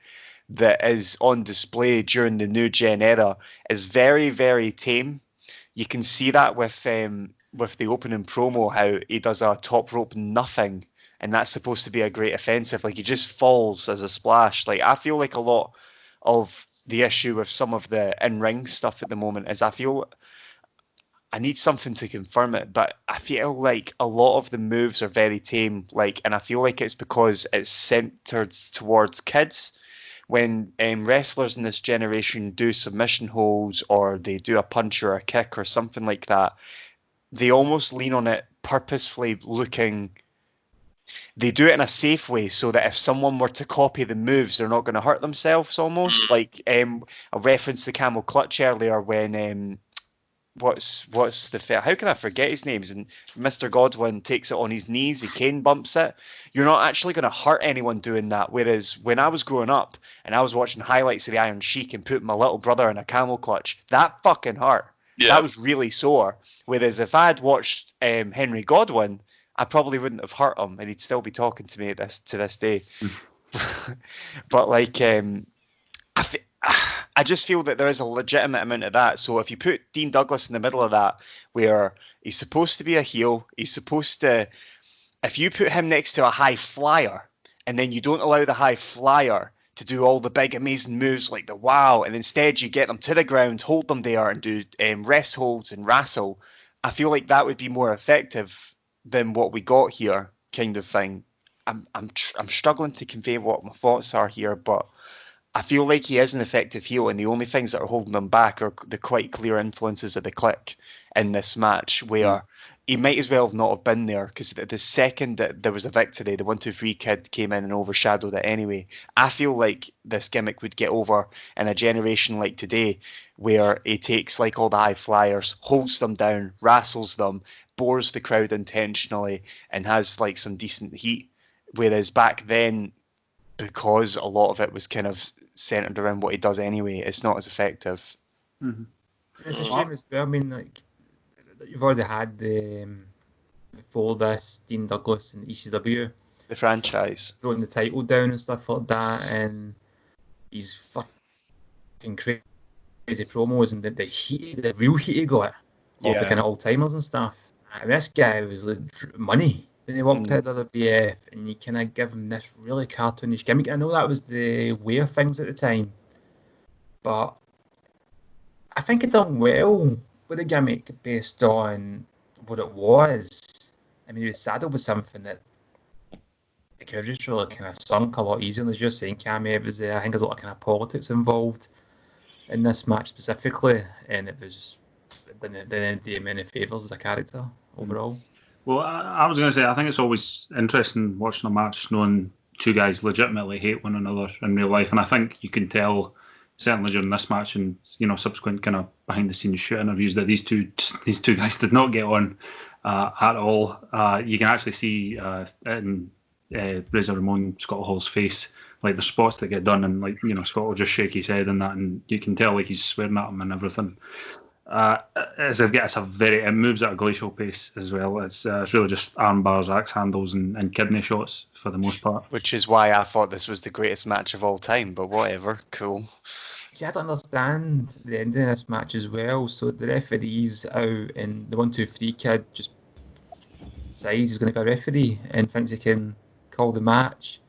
that is on display during the New Gen era is very, very tame. you can see that with the opening promo, how he does a top rope nothing, and that's supposed to be a great offensive. Like, he just falls as a splash. Like, I feel like a lot of the issue with some of the in-ring stuff at the moment is I need something to confirm it, but I feel like a lot of the moves are very tame, like, and I feel like it's because it's centered towards kids. When wrestlers in this generation do submission holds, or they do a punch or a kick or something like that, they almost lean on it purposefully looking. They do it in a safe way so that if someone were to copy the moves, they're not going to hurt themselves almost. Like, I referenced the camel clutch earlier when what's the how can I forget his names? And Mr. Godwin takes it on his knees, he cane bumps it. You're not actually going to hurt anyone doing that. Whereas when I was growing up and I was watching highlights of the Iron Sheik and putting my little brother in a camel clutch, that fucking hurt. Yeah. That was really sore. Whereas if I had watched Henry Godwin, I probably wouldn't have hurt him, and he'd still be talking to me to this day. But like, I just feel that there is a legitimate amount of that. So if you put Dean Douglas in the middle of that, where he's supposed to be a heel, he's supposed to, if you put him next to a high flyer, and then you don't allow the high flyer to do all the big amazing moves like the wow, and instead you get them to the ground, hold them there, and do rest holds and wrestle, I feel like that would be more effective than what we got here, kind of thing. I'm struggling to convey what my thoughts are here, but I feel like he is an effective heel, and the only things that are holding him back are the quite clear influences of the Clique in this match, where he might as well have not have been there, because the second that there was a victory, the 1-2-3 kid came in and overshadowed it anyway. I feel like this gimmick would get over in a generation like today, where he takes like all the high flyers, holds them down, wrestles them, bores the crowd intentionally, and has like some decent heat. Whereas back then, because a lot of it was kind of centered around what he does anyway, it's not as effective. Mm-hmm. It's a shame as well. I mean, like, you've already had before this Dean Douglas and ECW, the franchise, throwing the title down and stuff like that, and he's fucking crazy promos and the real heat he got off the kind of old timers and stuff. And this guy was like money when he walked out of the WWF, and you kind of give him this really cartoonish gimmick. I know that was the way of things at the time, but I think it done well with the gimmick based on what it was. I mean, he was saddled with something that it could have just really kind of sunk a lot easier. As you're saying, Cammy, it was I think there's a lot of kind of politics involved in this match specifically, and it didn't do him any favours as a character overall. Well, I was going to say, I think it's always interesting watching a match knowing two guys legitimately hate one another in real life, and I think you can tell, certainly during this match and subsequent kind of behind the scenes shoot interviews, that these two guys did not get on at all. You can actually see in Razor Ramon, Scott Hall's face, like the spots that get done, and like Scott will just shake his head and that, and you can tell like he's swearing at him and everything. It moves at a glacial pace as well. It's really just arm bars, axe handles, and kidney shots for the most part. Which is why I thought this was the greatest match of all time, but whatever, cool. See, I don't understand the end of this match as well. So the referee's out, and the 1-2-3 kid just decides he's going to be a referee and thinks he can call the match.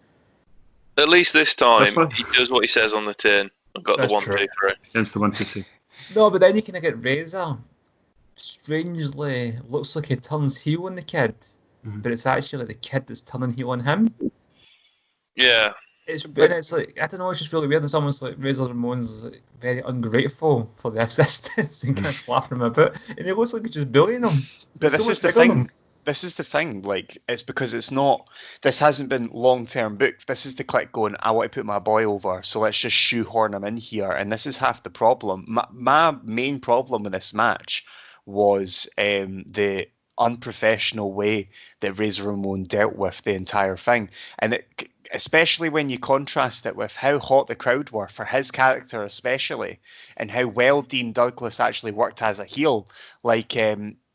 At least this time, he does what he says on the tin. I've got the 1-2-3. It's the 1-2-3. No, but then you kind of get Razor. Strangely, looks like he turns heel on the kid, but it's actually the kid that's turning heel on him. Yeah. It's like, I don't know, it's just really weird. It's almost like Razor Ramon's like very ungrateful for the assistants and kind of slapping him about, and it looks like he's just bullying him. But this is the thing. This is the thing. Like, it's because it's not. This hasn't been long term booked. This is the Clique going, I want to put my boy over, so let's just shoehorn him in here. And this is half the problem. My main problem with this match was the unprofessional way that Razor Ramon dealt with the entire thing, and especially when you contrast it with how hot the crowd were for his character, especially, and how well Dean Douglas actually worked as a heel. Like,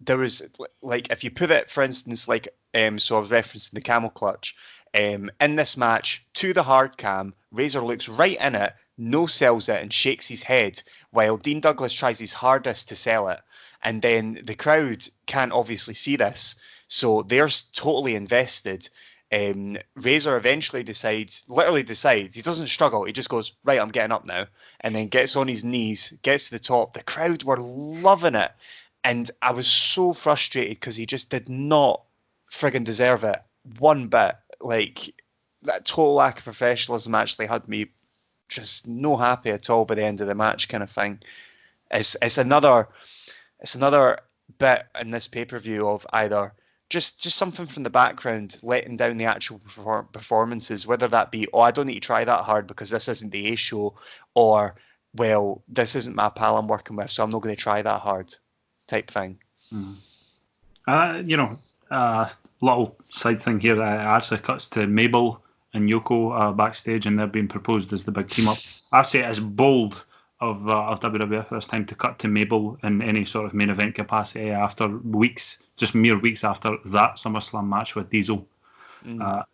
there was, like, if you put it, for instance, like, so I was referencing the camel clutch. In this match, to the hard cam, Razor looks right in it, no sells it, and shakes his head, while Dean Douglas tries his hardest to sell it. And then the crowd can't obviously see this, so they're totally invested. Razor eventually literally decides, he doesn't struggle, he just goes, right, I'm getting up now, and then gets on his knees, gets to the top. The crowd were loving it, and I was so frustrated because he just did not friggin' deserve it one bit. Like, that total lack of professionalism actually had me just no happy at all by the end of the match, kind of thing. It's another bit in this pay-per-view of either just something from the background letting down the actual performances, whether that be, oh, I don't need to try that hard because this isn't the A show, or, well, this isn't my pal I'm working with, so I'm not going to try that hard type thing. Little side thing here, actually cuts to Mabel and Yoko backstage, and they're being proposed as the big team up. I'd say it's bold of WWF this time to cut to Mabel in any sort of main event capacity after mere weeks after that SummerSlam match with Diesel. I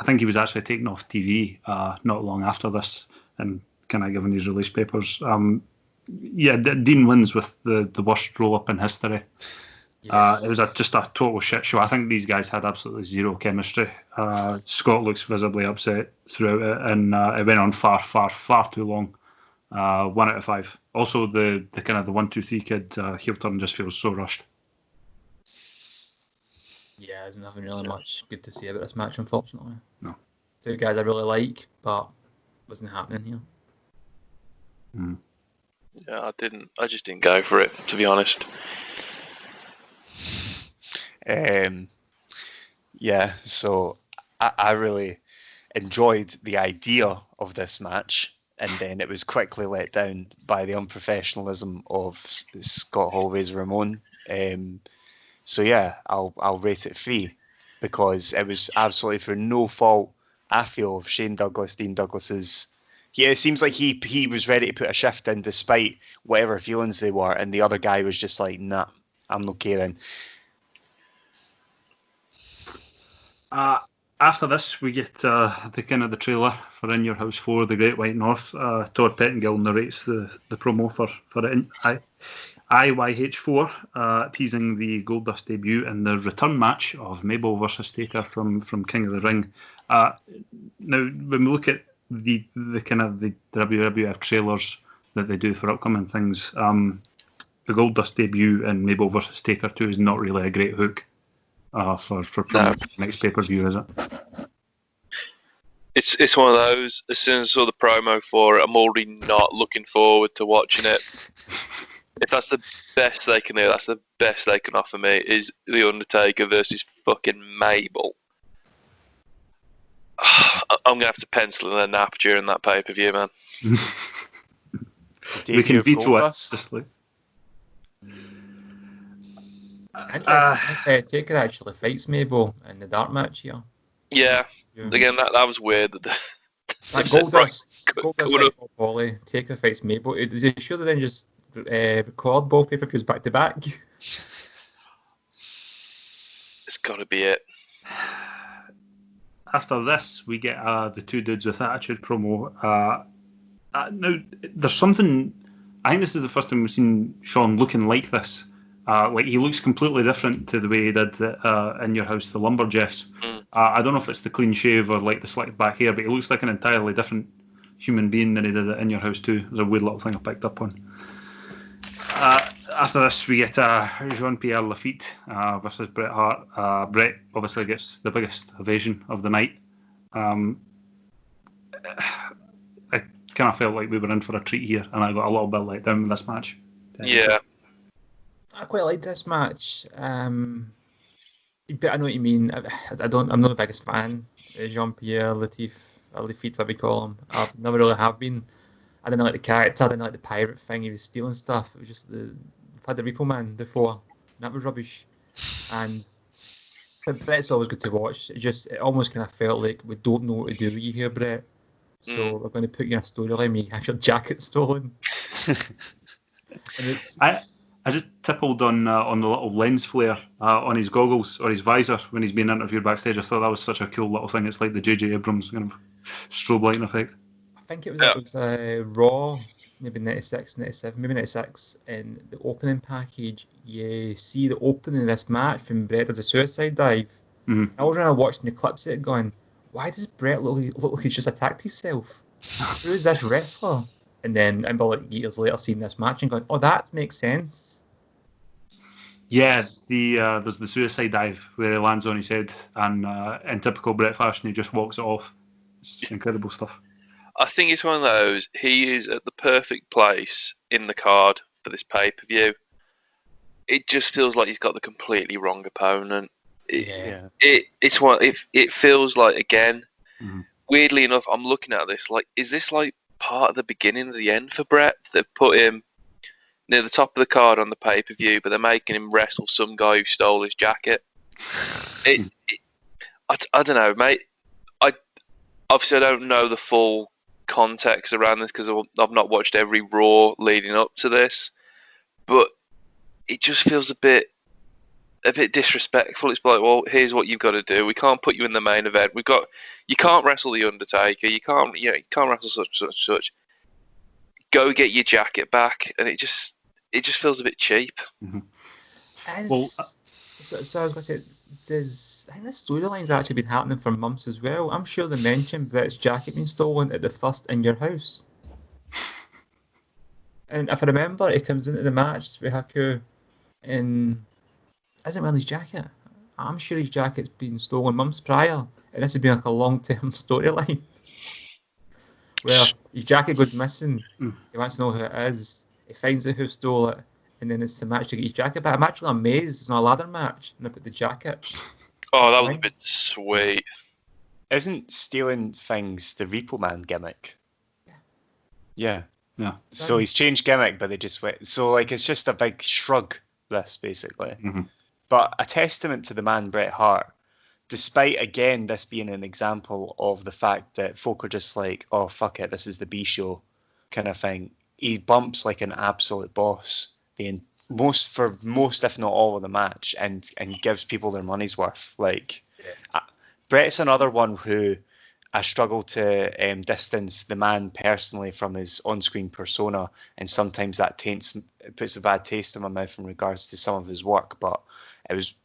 think he was actually taken off TV not long after this and kind of given his release papers. Dean wins with the worst roll-up in history. It was just a total shit show. I think these guys had absolutely zero chemistry. Scott looks visibly upset throughout it, and it went on far, far, far too long. 1 out of 5. Also, the kind of the 1-2-3 kid heel turn just feels so rushed. Yeah, there's nothing really much good to say about this match, unfortunately. No. Two guys I really like, but wasn't happening here. Yeah, I just didn't go for it, to be honest. So I really enjoyed the idea of this match, and then it was quickly let down by the unprofessionalism of Scott Hall, Razor Ramon. I'll rate it 3 because it was absolutely for no fault, I feel, of Shane Douglas, Dean Douglas's. Yeah, it seems like he was ready to put a shift in despite whatever feelings they were, and the other guy was just like, nah, I'm not caring. After this, we get the trailer for In Your House 4, The Great White North. Todd Pettengill narrates the promo for IYH 4, teasing the Goldust debut and the return match of Mabel versus Taker from King of the Ring. Now, when we look at the WWF trailers that they do for upcoming things, the Goldust debut and Mabel versus Taker 2 is not really a great hook. For the next pay-per-view, is it? It's one of those. As soon as I saw the promo for it, I'm already not looking forward to watching it. If that's the best they can do, that's the best they can offer me, is The Undertaker versus fucking Mabel. I'm gonna have to pencil in a nap during that pay-per-view, man. We can veto it. Taker actually fights Mabel in the dark match here. Yeah. Again, that was weird. Goldust fights Bob Holly, Taker fights Mabel. Is it sure they then just record both pay-per-views back to back? It's got to be it. After this, we get the Two Dudes with Attitude promo. Now, there's something. I think this is the first time we've seen Shawn looking like this. He looks completely different to the way he did In Your House, the Lumberjeffs. I don't know if it's the clean shave or like the slicked back hair, but he looks like an entirely different human being than he did In Your House too. There's a weird little thing I picked up on. After this, we get Jean-Pierre Lafitte versus Bret Hart. Bret obviously gets the biggest ovation of the night. I kind of felt like we were in for a treat here, and I got a little bit let down with this match. Yeah. I quite like this match. But I know what you mean. I'm not the biggest fan of Jean-Pierre Lafitte, what we call him. I never really have been. I didn't like the character. I didn't like the pirate thing. He was stealing stuff. It was just we've had the Repo Man before. And that was rubbish. But Bret's always good to watch. It almost kind of felt like we don't know what to do with you here, Bret. So we're going to put you in a storyline where you have your jacket stolen. And I just tippled on the little lens flare on his goggles or his visor when he's being interviewed backstage. I thought that was such a cool little thing. It's like the J.J. Abrams kind of strobe lighting effect. I think it was Raw maybe 96, 97, maybe 96, in the opening package, you see the opening of this match from Bret does a suicide dive. Mhm. I was trying to watching the clips of it going, why does Bret look like he's just attacked himself? Who is this wrestler? And then I'm like years later seeing this match and going, oh, that makes sense. Yeah, there's the suicide dive where he lands on his head, and in typical Bret fashion, he just walks it off. It's incredible stuff. I think it's one of those. He is at the perfect place in the card for this pay-per-view. It just feels like he's got the completely wrong opponent. It feels like, again, weirdly enough, I'm looking at this like, is this like part of the beginning of the end for Bret? They've put him near the top of the card on the pay-per-view, but they're making him wrestle some guy who stole his jacket. I don't know, mate. Obviously, I don't know the full context around this because I've not watched every Raw leading up to this, but it just feels a bit disrespectful. It's like, well, here's what you've got to do. We can't put you in the main event. You can't wrestle the Undertaker. You can't wrestle such. Go get your jacket back, and it just feels a bit cheap. So I was going to say, I think this storyline's actually been happening for months as well. I'm sure they mentioned Bret's jacket being stolen at the first In Your House. And if I remember, he comes into the match with Haku and isn't wearing his jacket. I'm sure his jacket's been stolen months prior, and this has been like a long-term storyline where his jacket goes missing. He wants to know who it is. He finds out who stole it, and then it's the match to get his jacket back. I'm actually amazed it's not a ladder match, and I put the jacket. Oh, that would have been sweet. Isn't stealing things the Repo Man gimmick? Yeah. So he's changed gimmick, but they just went. So like it's just a big shrug. This basically, but a testament to the man Bret Hart. Despite again this being an example of the fact that folk are just like, oh fuck it, this is the B show, kind of thing. He bumps like an absolute boss. Most if not all of the match, and gives people their money's worth. Like Bret's another one who I struggle to distance the man personally from his on-screen persona, and sometimes that puts a bad taste in my mouth in regards to some of his work. But it was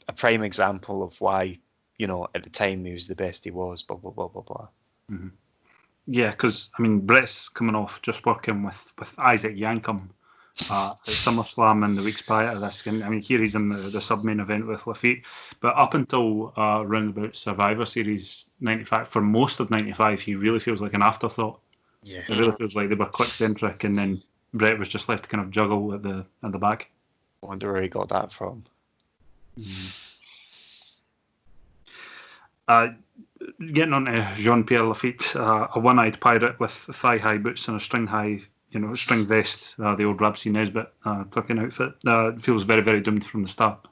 a prime example of why, at the time he was the best he was. Blah blah blah blah blah. Yeah, because I mean, Bret's coming off just working with Isaac Yankem at SummerSlam in the weeks prior to this. And I mean, here he's in the sub-main event with Lafitte. But up until round about Survivor Series 95, for most of 95, he really feels like an afterthought. Yeah. It really feels like they were click-centric, and then Bret was just left to kind of juggle at the back. I wonder where he got that from. Getting on to Jean-Pierre Lafitte, a one-eyed pirate with thigh-high boots and a string-high, string vest, the old Rabsy Nesbitt trucking outfit. Feels very, very doomed from the start.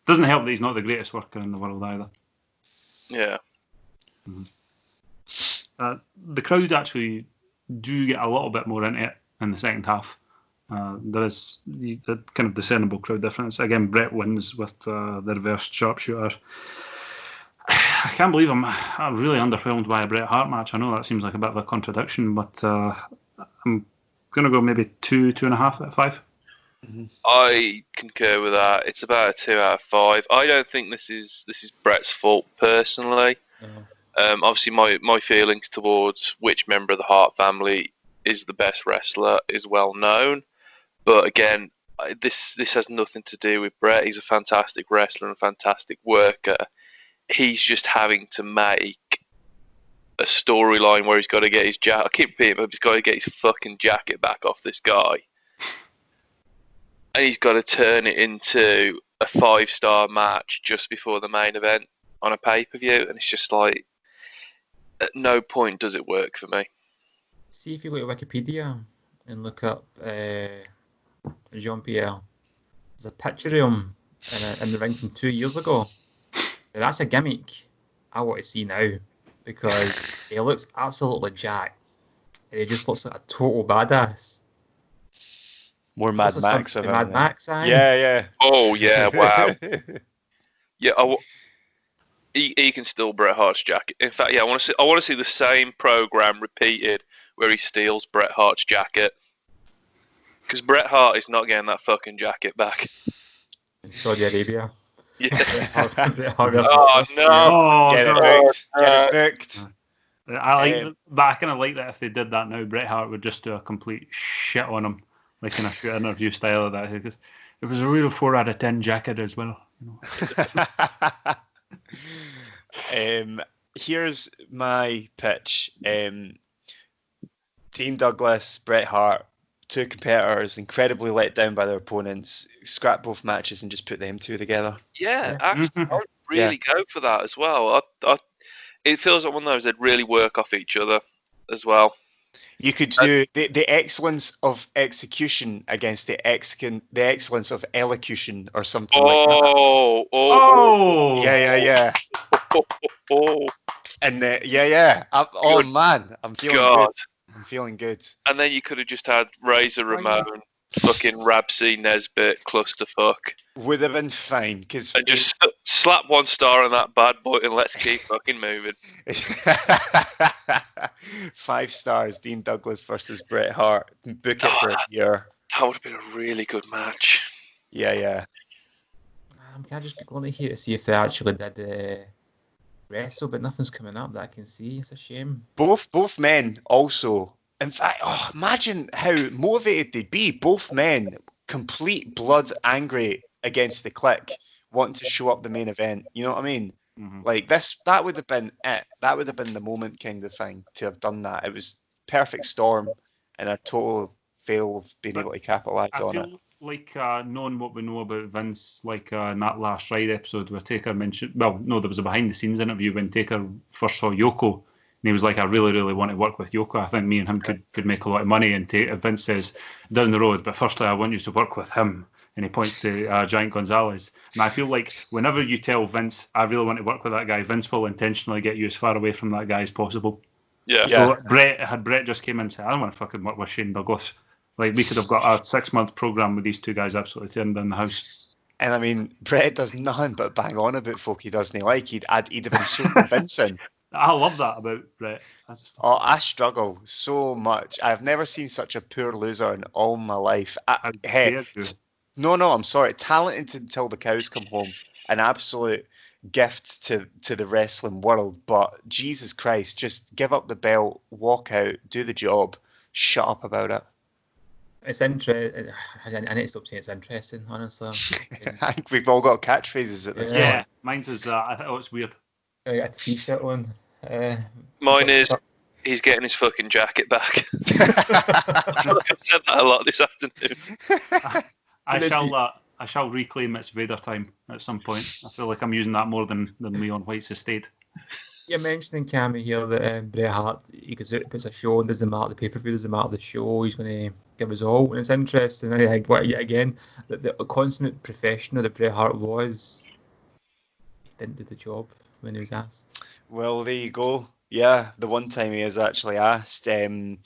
Doesn't help that he's not the greatest worker in the world either. Yeah. The crowd actually do get a little bit more into it in the second half. There is a kind of discernible crowd difference. Again, Bret wins with the reverse sharpshooter. I can't believe I'm really underwhelmed by a Bret Hart match. I know that seems like a bit of a contradiction, but I'm going to go maybe 2.5 out of 5. I concur with that. It's about a 2 out of 5. I don't think this is Bret's fault personally. Obviously, my feelings towards which member of the Hart family is the best wrestler is well known. But again, this has nothing to do with Bret. He's a fantastic wrestler and a fantastic worker. He's just having to make a storyline where he's got to get his jacket. I keep repeating, but he's got to get his fucking jacket back off this guy. And he's got to turn it into a 5-star match just before the main event on a pay-per-view. And it's just like, at no point does it work for me. See if you go to Wikipedia and look up Jean-Pierre. There's a picture of him in the ring from 2 years ago. Now, that's a gimmick I want to see now, because he looks absolutely jacked. And he just looks like a total badass. More Mad Max. Mad Max, yeah. Oh, yeah, wow. Yeah, he can steal Bret Hart's jacket. In fact, yeah, I want to see the same program repeated where he steals Bret Hart's jacket. Because Bret Hart is not getting that fucking jacket back. In Saudi Arabia. Yeah. Oh no. Oh, Get it God. booked. Get it booked. But I kind of like that if they did that now, Bret Hart would just do a complete shit on him, like in a shoot interview style of that. Because it was a real 4 out of 10 jacket as well. Here's my pitch. Dean Douglas, Bret Hart, two competitors, incredibly let down by their opponents. Scrap both matches and just put them two together. Yeah, actually, I would really go for that as well. It feels like one of those they'd really work off each other as well. You could do the excellence of execution against the excellence of elocution or something like that. Oh! Yeah. Oh. And oh man, I'm feeling good. I'm feeling good. And then you could have just had Razor Ramon, fucking Rabsy, Nesbitt, clusterfuck. Would have been fine and just slap 1 star on that bad boy and let's keep fucking moving. 5 stars, Dean Douglas versus Bret Hart. Book it for a year. That would have been a really good match. Yeah. Can I just go on here to see if they actually did wrestle, but nothing's coming up that I can see. It's a shame. Both men also. In fact, imagine how motivated they'd be. Both men, complete blood angry against the Clique, wanting to show up the main event. You know what I mean? Mm-hmm. Like that would have been it. That would have been the moment kind of thing to have done that. It was perfect storm and a total fail of being able to capitalise on it. Like knowing what we know about Vince, like in that last Ride episode where Taker mentioned, there was a behind the scenes interview when Taker first saw Yoko, and he was like, I really, really want to work with Yoko. I think me and him could make a lot of money. And Vince says, down the road, but firstly, I want you to work with him. And he points to Giant Gonzalez. And I feel like whenever you tell Vince, I really want to work with that guy, Vince will intentionally get you as far away from that guy as possible. Yeah. So Brett just came in and said, I don't want to fucking work with Shane Douglas. Like, we could have got a 6-month program with these two guys absolutely tearing down the house. And I mean, Brett does nothing but bang on about folk he doesn't like. He'd have been so convincing. I love that about Brett. I struggle so much. I've never seen such a poor loser in all my life. No, I'm sorry. Talented until the cows come home. An absolute gift to the wrestling world. But Jesus Christ, just give up the belt, walk out, do the job, shut up about it. It's interesting. I need to stop saying it's interesting, honestly. I think we've all got catchphrases at this point. Yeah, mine's is, it's weird. I got a t-shirt on. Mine is, he's getting his fucking jacket back. I feel like I've said that a lot this afternoon. I shall reclaim its Vader time at some point. I feel like I'm using that more than Leon White's estate. You're mentioning, Cammy, here that Bret Hart, he puts a show on, doesn't matter the pay-per-view, doesn't matter the show, he's going to give us all. And it's interesting, I think, yet again, that the consummate professional that Bret Hart was, he didn't do the job when he was asked. Well, there you go. Yeah, the one time he is actually asked. I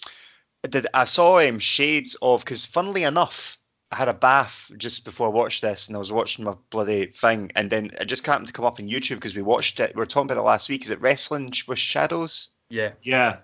saw shades of, because funnily enough, I had a bath just before I watched this, and I was watching my bloody thing, and then it just happened to come up on YouTube because we watched it. We were talking about it last week. Is it Wrestling with Shadows? Yeah,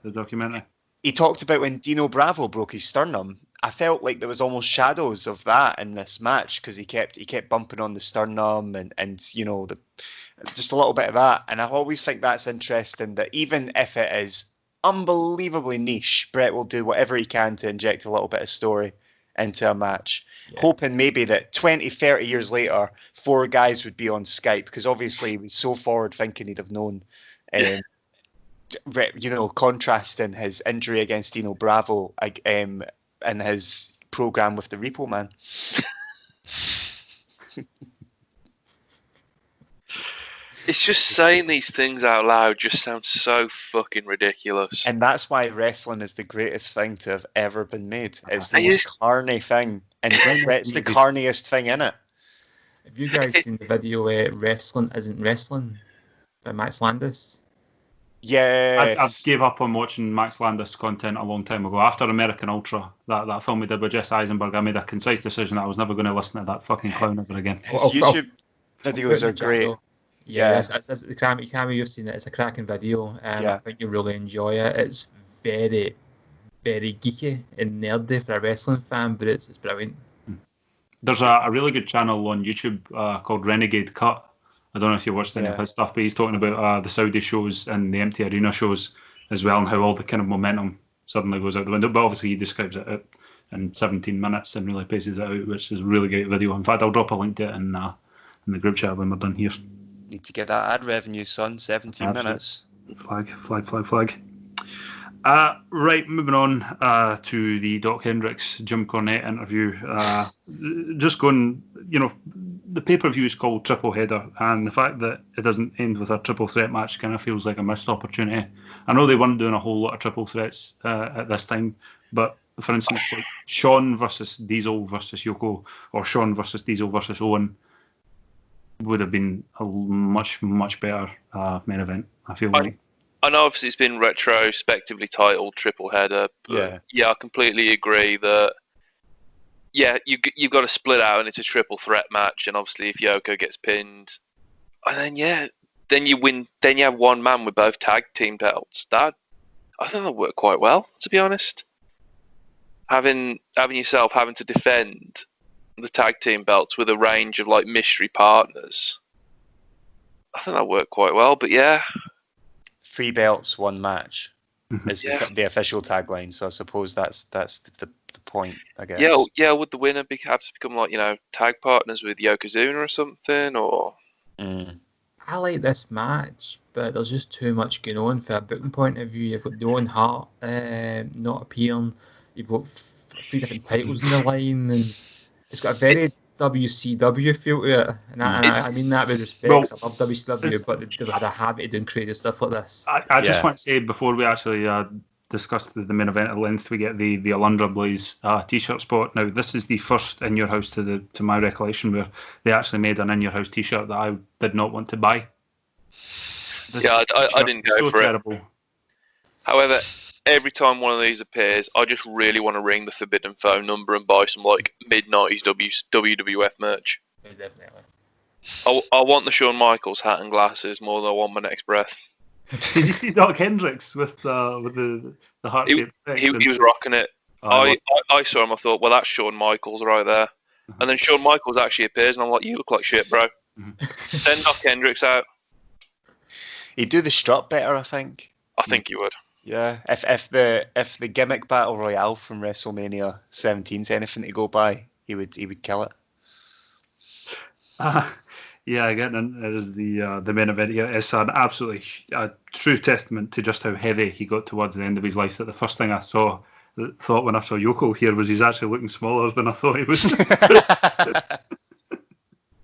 the documentary. He talked about when Dino Bravo broke his sternum. I felt like there was almost shadows of that in this match because he kept bumping on the sternum and just a little bit of that. And I always think that's interesting that even if it is unbelievably niche, Bret will do whatever he can to inject a little bit of story into a match, hoping maybe that 20, 30 years later, 4 guys would be on Skype, because obviously he was so forward thinking he'd have known, contrasting his injury against Dino Bravo and his program with the Repo Man. It's just saying these things out loud just sounds so fucking ridiculous. And that's why wrestling is the greatest thing to have ever been made. It's the most carny thing. And Bret's the carniest thing in it. Have you guys seen the video Wrestling Isn't Wrestling by Max Landis? Yeah. I gave up on watching Max Landis content a long time ago. After American Ultra, that film we did with Jesse Eisenberg, I made a concise decision that I was never going to listen to that fucking clown ever again. His YouTube videos are great. Yeah, that's the Cammy, you've seen it. It's a cracking video. I think you'll really enjoy it. It's very, very geeky and nerdy for a wrestling fan, but it's brilliant. There's a really good channel on YouTube called Renegade Cut. I don't know if you watched any of his stuff, but he's talking about the Saudi shows and the empty arena shows as well, and how all the kind of momentum suddenly goes out the window. But obviously he describes it out in 17 minutes and really paces it out, which is a really great video. In fact, I'll drop a link to it in the group chat when we're done here. Need to get that ad revenue, son. 17 minutes. Flag. Right, moving on to the Doc Hendricks Jim Cornette interview. Just going, the pay-per-view is called Triple Header, and the fact that it doesn't end with a triple threat match kind of feels like a missed opportunity. I know they weren't doing a whole lot of triple threats at this time, but for instance, like Shawn versus Diesel versus Yoko, or Shawn versus Diesel versus Owen would have been a much, much better main event, I feel like. I know obviously it's been retrospectively titled Triple Header, but I completely agree that you've got to split out and it's a triple threat match, and obviously if Yoko gets pinned, and then you win, then you have one man with both tag team belts. I think that worked quite well, to be honest. Having yourself having to defend the tag team belts with a range of like mystery partners, I think that worked quite well. But 3 belts, 1 match is the official tagline. So I suppose that's the point, I guess. Yeah. Would the winner have to become like tag partners with Yokozuna or something, or? I like this match, but there's just too much going on for a booking point of view. You've got the Owen Hart not appearing. You've got 3 different titles in the line, and it's got a very WCW feel to it, and I mean that with respect. Well, I love WCW, but they've had a habit of doing crazy stuff like this. I just want to say, before we actually discuss the main event at length, we get the Alundra Blaze t-shirt spot. Now, this is the first In Your House to my recollection where they actually made an In Your House t-shirt that I did not want to buy. I didn't go for terrible. It. However, every time one of these appears, I just really want to ring the forbidden phone number and buy some like mid-90s WWF merch. Yeah, definitely. I want the Shawn Michaels hat and glasses more than I want my next breath. Did you see Doc Hendricks with the heart-shaped sticks? He was rocking it. I saw him, I thought, well, that's Shawn Michaels right there. And then Shawn Michaels actually appears, and I'm like, you look like shit, bro. Send Doc Hendricks out. He'd do the strut better, I think. I think he would. Yeah, if the gimmick battle royale from WrestleMania 17 is anything to go by, he would kill it. Again, it is the main event here. It's an absolutely true testament to just how heavy he got towards the end of his life. That the first thing I thought when I saw Yoko here was he's actually looking smaller than I thought he was.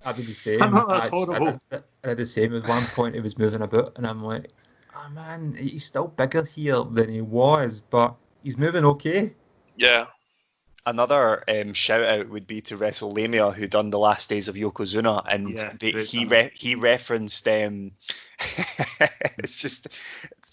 I'd be the same. I know, that's horrible. I had the same. At one point, he was moving about, and I'm like, oh man, he's still bigger here than he was, but he's moving okay. Yeah. Another shout out would be to WrestleMania, who done the last days of Yokozuna, and he referenced it's just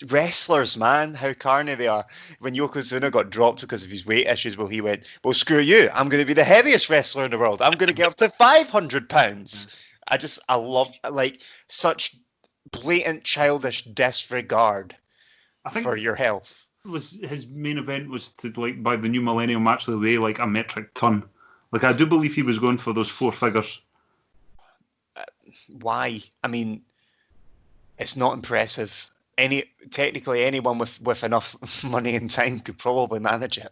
wrestlers, man, how carny they are. When Yokozuna got dropped because of his weight issues, well, he went, well, screw you, I'm going to be the heaviest wrestler in the world. I'm going to get up to 500 pounds. I love like such blatant childish disregard for your health. Was his main event was to like by the new millennium actually weigh like a metric ton. Like I do believe he was going for those 4 figures. Why? I mean, it's not impressive. Technically anyone with enough money and time could probably manage it.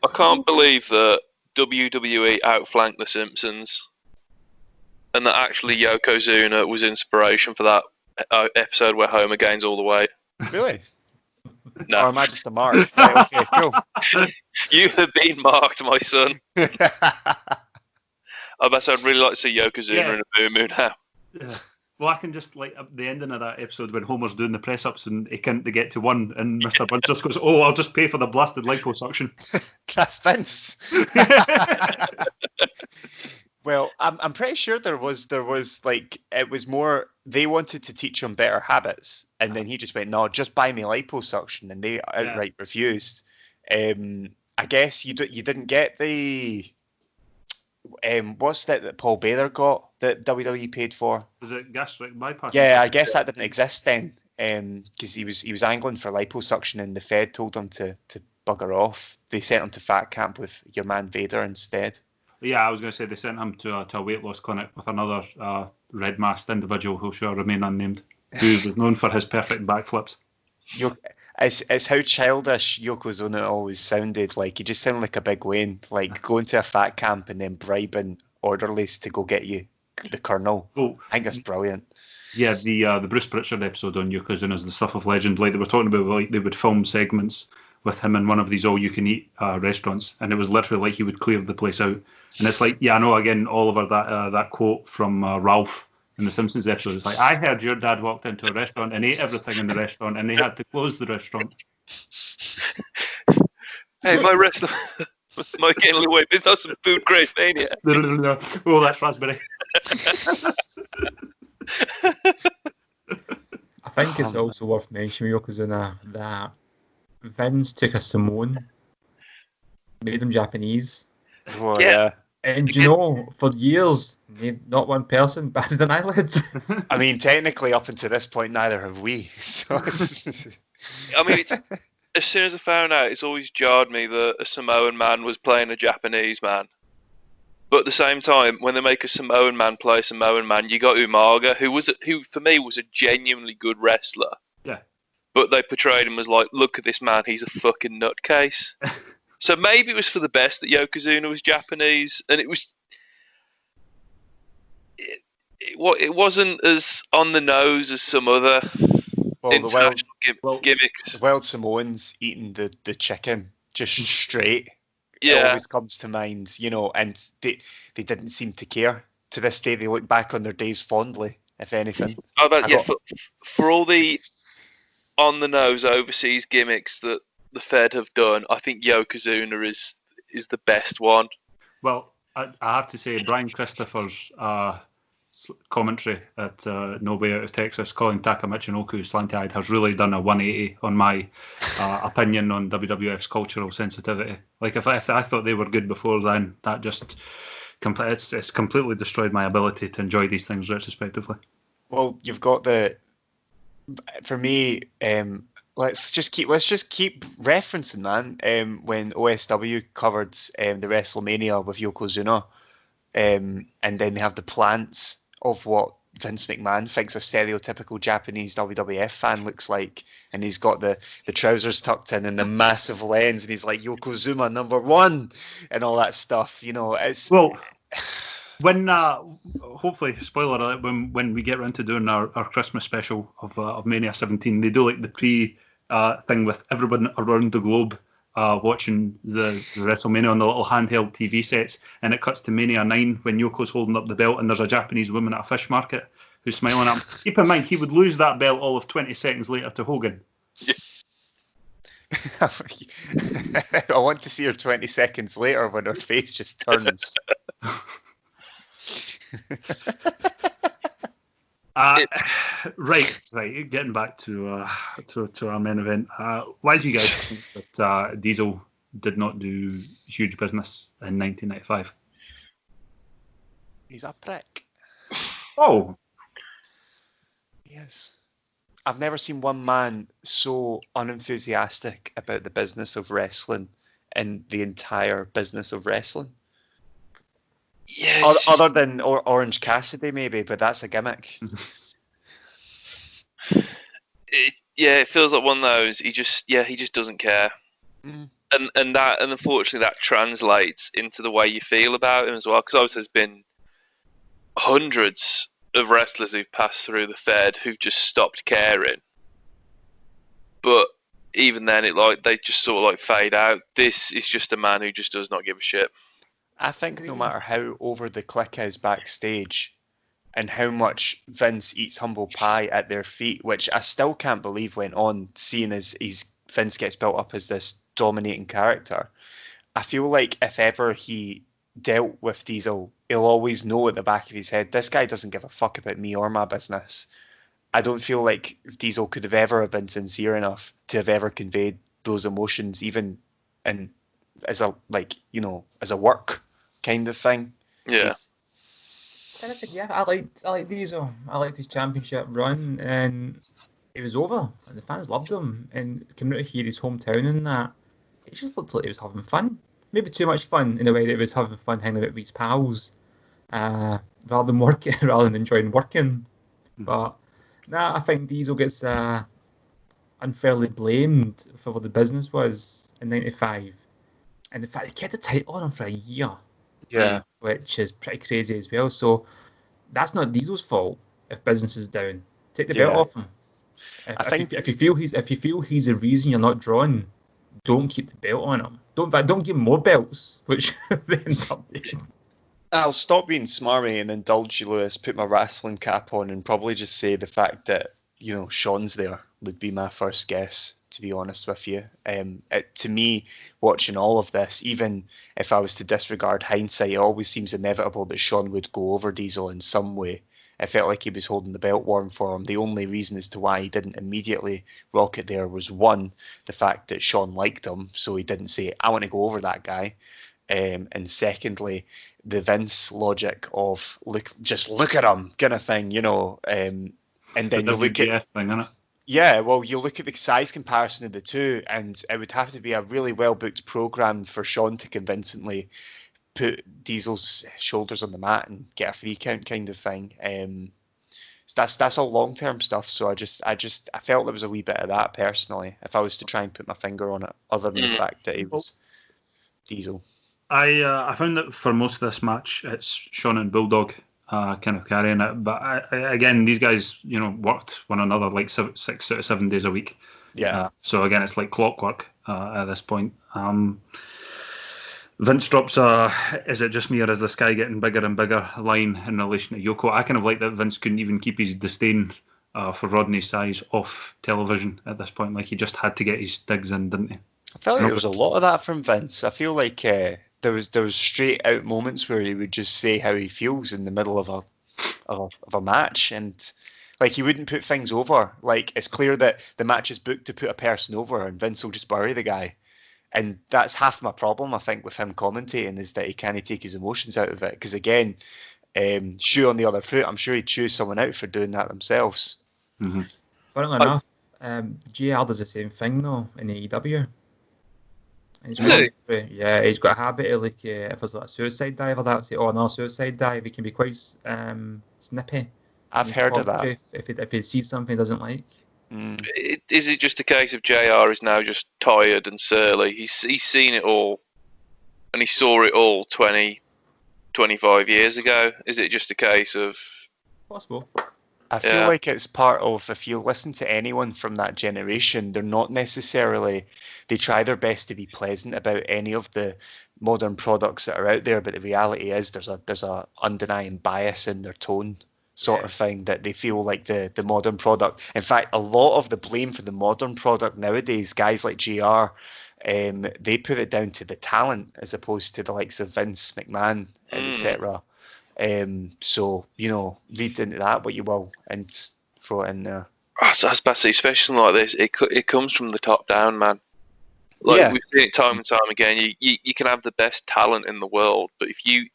I can't believe that WWE outflanked the Simpsons, and that actually Yokozuna was inspiration for that episode where Homer gains all the weight. Really? No. Or am I just a mark? Right, okay, cool. You have been marked, my son. I'd really like to see Yokozuna in a boo-moo now. Yeah. Well, I can just, like, at the ending of that episode when Homer's doing the press-ups and he can't get to 1, and Mr. Burns just goes, oh, I'll just pay for the blasted liposuction. That's Vince. Well, I'm pretty sure there was like, it was more, they wanted to teach him better habits, and then he just went, no, just buy me liposuction, and they outright refused. I guess you didn't get the, what's that Paul Baylor got that WWE paid for? Was it gastric bypass? Yeah, I guess that didn't exist then. because he was angling for liposuction, and the Fed told him to bugger off. They sent him to fat camp with your man Vader instead. Yeah, I was going to say they sent him to a weight loss clinic with another red-masked individual who shall remain unnamed, who was known for his perfect backflips. It's how childish Yokozuna always sounded. Like, he just sounded like a big Wayne, like going to a fat camp and then bribing orderlies to go get you the colonel. Oh, I think that's brilliant. Yeah, the Bruce Pritchard episode on Yokozuna is the stuff of legend. Like, they were talking about, like, they would film segments with him in one of these all-you-can-eat restaurants, and it was literally like he would clear the place out. And it's like, yeah, I know, again, Oliver, that quote from Ralph in the Simpsons episode. It's like, I heard your dad walked into a restaurant and ate everything in the restaurant, and they had to close the restaurant. Hey, my restaurant might get a little away. Is that some food craze mania? Oh, that's raspberry. I think it's also worth mentioning, Yokozuna, that Vince took a Samoan, made him Japanese. Oh, yeah. And you know, for years, not one person batted an eyelid. I mean, technically, up until this point, neither have we. So I mean, as soon as I found out, it's always jarred me that a Samoan man was playing a Japanese man. But at the same time, when they make a Samoan man play a Samoan man, you got Umaga, who for me was a genuinely good wrestler. Yeah. But they portrayed him as like, look at this man, he's a fucking nutcase. So maybe it was for the best that Yokozuna was Japanese, and it wasn't as on the nose as some other international gimmicks. The Wild Samoans eating the chicken just straight. Yeah. It always comes to mind, you know, and they didn't seem to care. To this day, they look back on their days fondly, if anything. For all the on the nose overseas gimmicks that the Fed have done, I think Yokozuna is the best one. Well, I have to say, Brian Christopher's commentary at No Way Out of Texas, calling Taka Michinoku slanty-eyed, has really done a 180 on my opinion on WWF's cultural sensitivity. Like, if I thought they were good before then, that just it's completely destroyed my ability to enjoy these things retrospectively. Well, you've got for me, let's just keep referencing, man. When OSW covered the WrestleMania with Yokozuna, and then they have the plants of what Vince McMahon thinks a stereotypical Japanese WWF fan looks like, and he's got the trousers tucked in and the massive lens, and he's like Yokozuna #1 and all that stuff. You know, it's when hopefully, spoiler alert, when we get around to doing our Christmas special of Mania 17, they do like the pre thing with everyone around the globe watching the WrestleMania on the little handheld TV sets, and it cuts to Mania 9 when Yoko's holding up the belt and there's a Japanese woman at a fish market who's smiling at him. Keep in mind, he would lose that belt all of 20 seconds later to Hogan. Yeah. I want to see her 20 seconds later when her face just turns. Right. Getting back to our main event. Why do you guys think that Diesel did not do huge business in 1995? He's a prick. Oh. Yes. I've never seen one man so unenthusiastic about the business of wrestling in the entire business of wrestling. Yes. Other than Orange Cassidy, maybe, but that's a gimmick. It feels like one of those. He just doesn't care, and unfortunately that translates into the way you feel about him as well. Because obviously there's been hundreds of wrestlers who've passed through the Fed who've just stopped caring, but even then they just sort of fade out. This is just a man who just does not give a shit. I think no matter how over the click is backstage and how much Vince eats humble pie at their feet, which I still can't believe went on, seeing as Vince gets built up as this dominating character, I feel like if ever he dealt with Diesel, he'll always know at the back of his head, this guy doesn't give a fuck about me or my business. I don't feel like Diesel could have ever been sincere enough to have ever conveyed those emotions, even as a work kind of thing. Yeah. Yeah, I like Diesel. I liked his championship run, and He was over, and the fans loved him. And coming out of here, his hometown and that, it just looked like he was having fun. Maybe too much fun in a way that he was having fun hanging out with his pals, rather than working, rather than enjoying working. But I think Diesel gets unfairly blamed for what the business was in '95, and the fact he kept the title on him for a year, which is pretty crazy as well. So that's not Diesel's fault if business is down. Take the belt off him. If you feel he's the reason you're not drawn, don't keep the belt on him. Don't give him more belts, which they end up being. I'll stop being smarmy and indulge you, Lewis, put my wrestling cap on and probably just say the fact that, Sean's there would be my first guess, to be honest with you. To me, watching all of this, even if I was to disregard hindsight, it always seems inevitable that Sean would go over Diesel in some way. I felt like he was holding the belt warm for him. The only reason as to why he didn't immediately rock it there was, one, the fact that Sean liked him, so he didn't say, I want to go over that guy. And secondly, the Vince logic of look at him kind of thing, and then you look at thing, isn't it? Yeah, well, you look at the size comparison of the two, and it would have to be a really well booked program for Sean to convincingly put Diesel's shoulders on the mat and get a free count kind of thing. So that's all long term stuff. So I felt there was a wee bit of that personally. If I was to try and put my finger on it, other than the fact that he was Diesel. I found that for most of this match, it's Sean and Bulldog kind of carrying it. But again, these guys, worked one another like 6 out of 7 days a week. Yeah. So again, it's like clockwork at this point. Vince drops "Is it just me or is the sky getting bigger and bigger?" line in relation to Yoko. I kind of like that Vince couldn't even keep his disdain for Rodney's size off television at this point. Like he just had to get his digs in, didn't he? I felt like there was a lot of that from Vince. I feel like there was straight out moments where he would just say how he feels in the middle of a match, and like he wouldn't put things over. Like it's clear that the match is booked to put a person over, and Vince will just bury the guy. And that's half my problem, I think, with him commentating, is that he can't take his emotions out of it. Because again, shoe on the other foot, I'm sure he'd choose someone out for doing that themselves. Mm-hmm. Funnily enough, JR does the same thing though in AEW. He's got a habit of like if there's like a suicide diver, that's it. Oh, no, suicide dive. He can be quite snippy. I've heard of that. If he sees something he doesn't like. Is it just a case of JR is now just tired and surly? He's seen it all, and he saw it all 20, 25 years ago. Is it just a case of... Possible. I feel like it's part of, if you listen to anyone from that generation, they're not necessarily... They try their best to be pleasant about any of the modern products that are out there, but the reality is there's a undenying bias in their tone. Sort of thing, that they feel like the modern product. In fact, a lot of the blame for the modern product nowadays, guys like JR, they put it down to the talent as opposed to the likes of Vince McMahon, etc. So, read into that what you will and throw it in there. So I was about to say, especially something like this, it comes from the top down, man. Like we've seen it time and time again. You can have the best talent in the world, but if you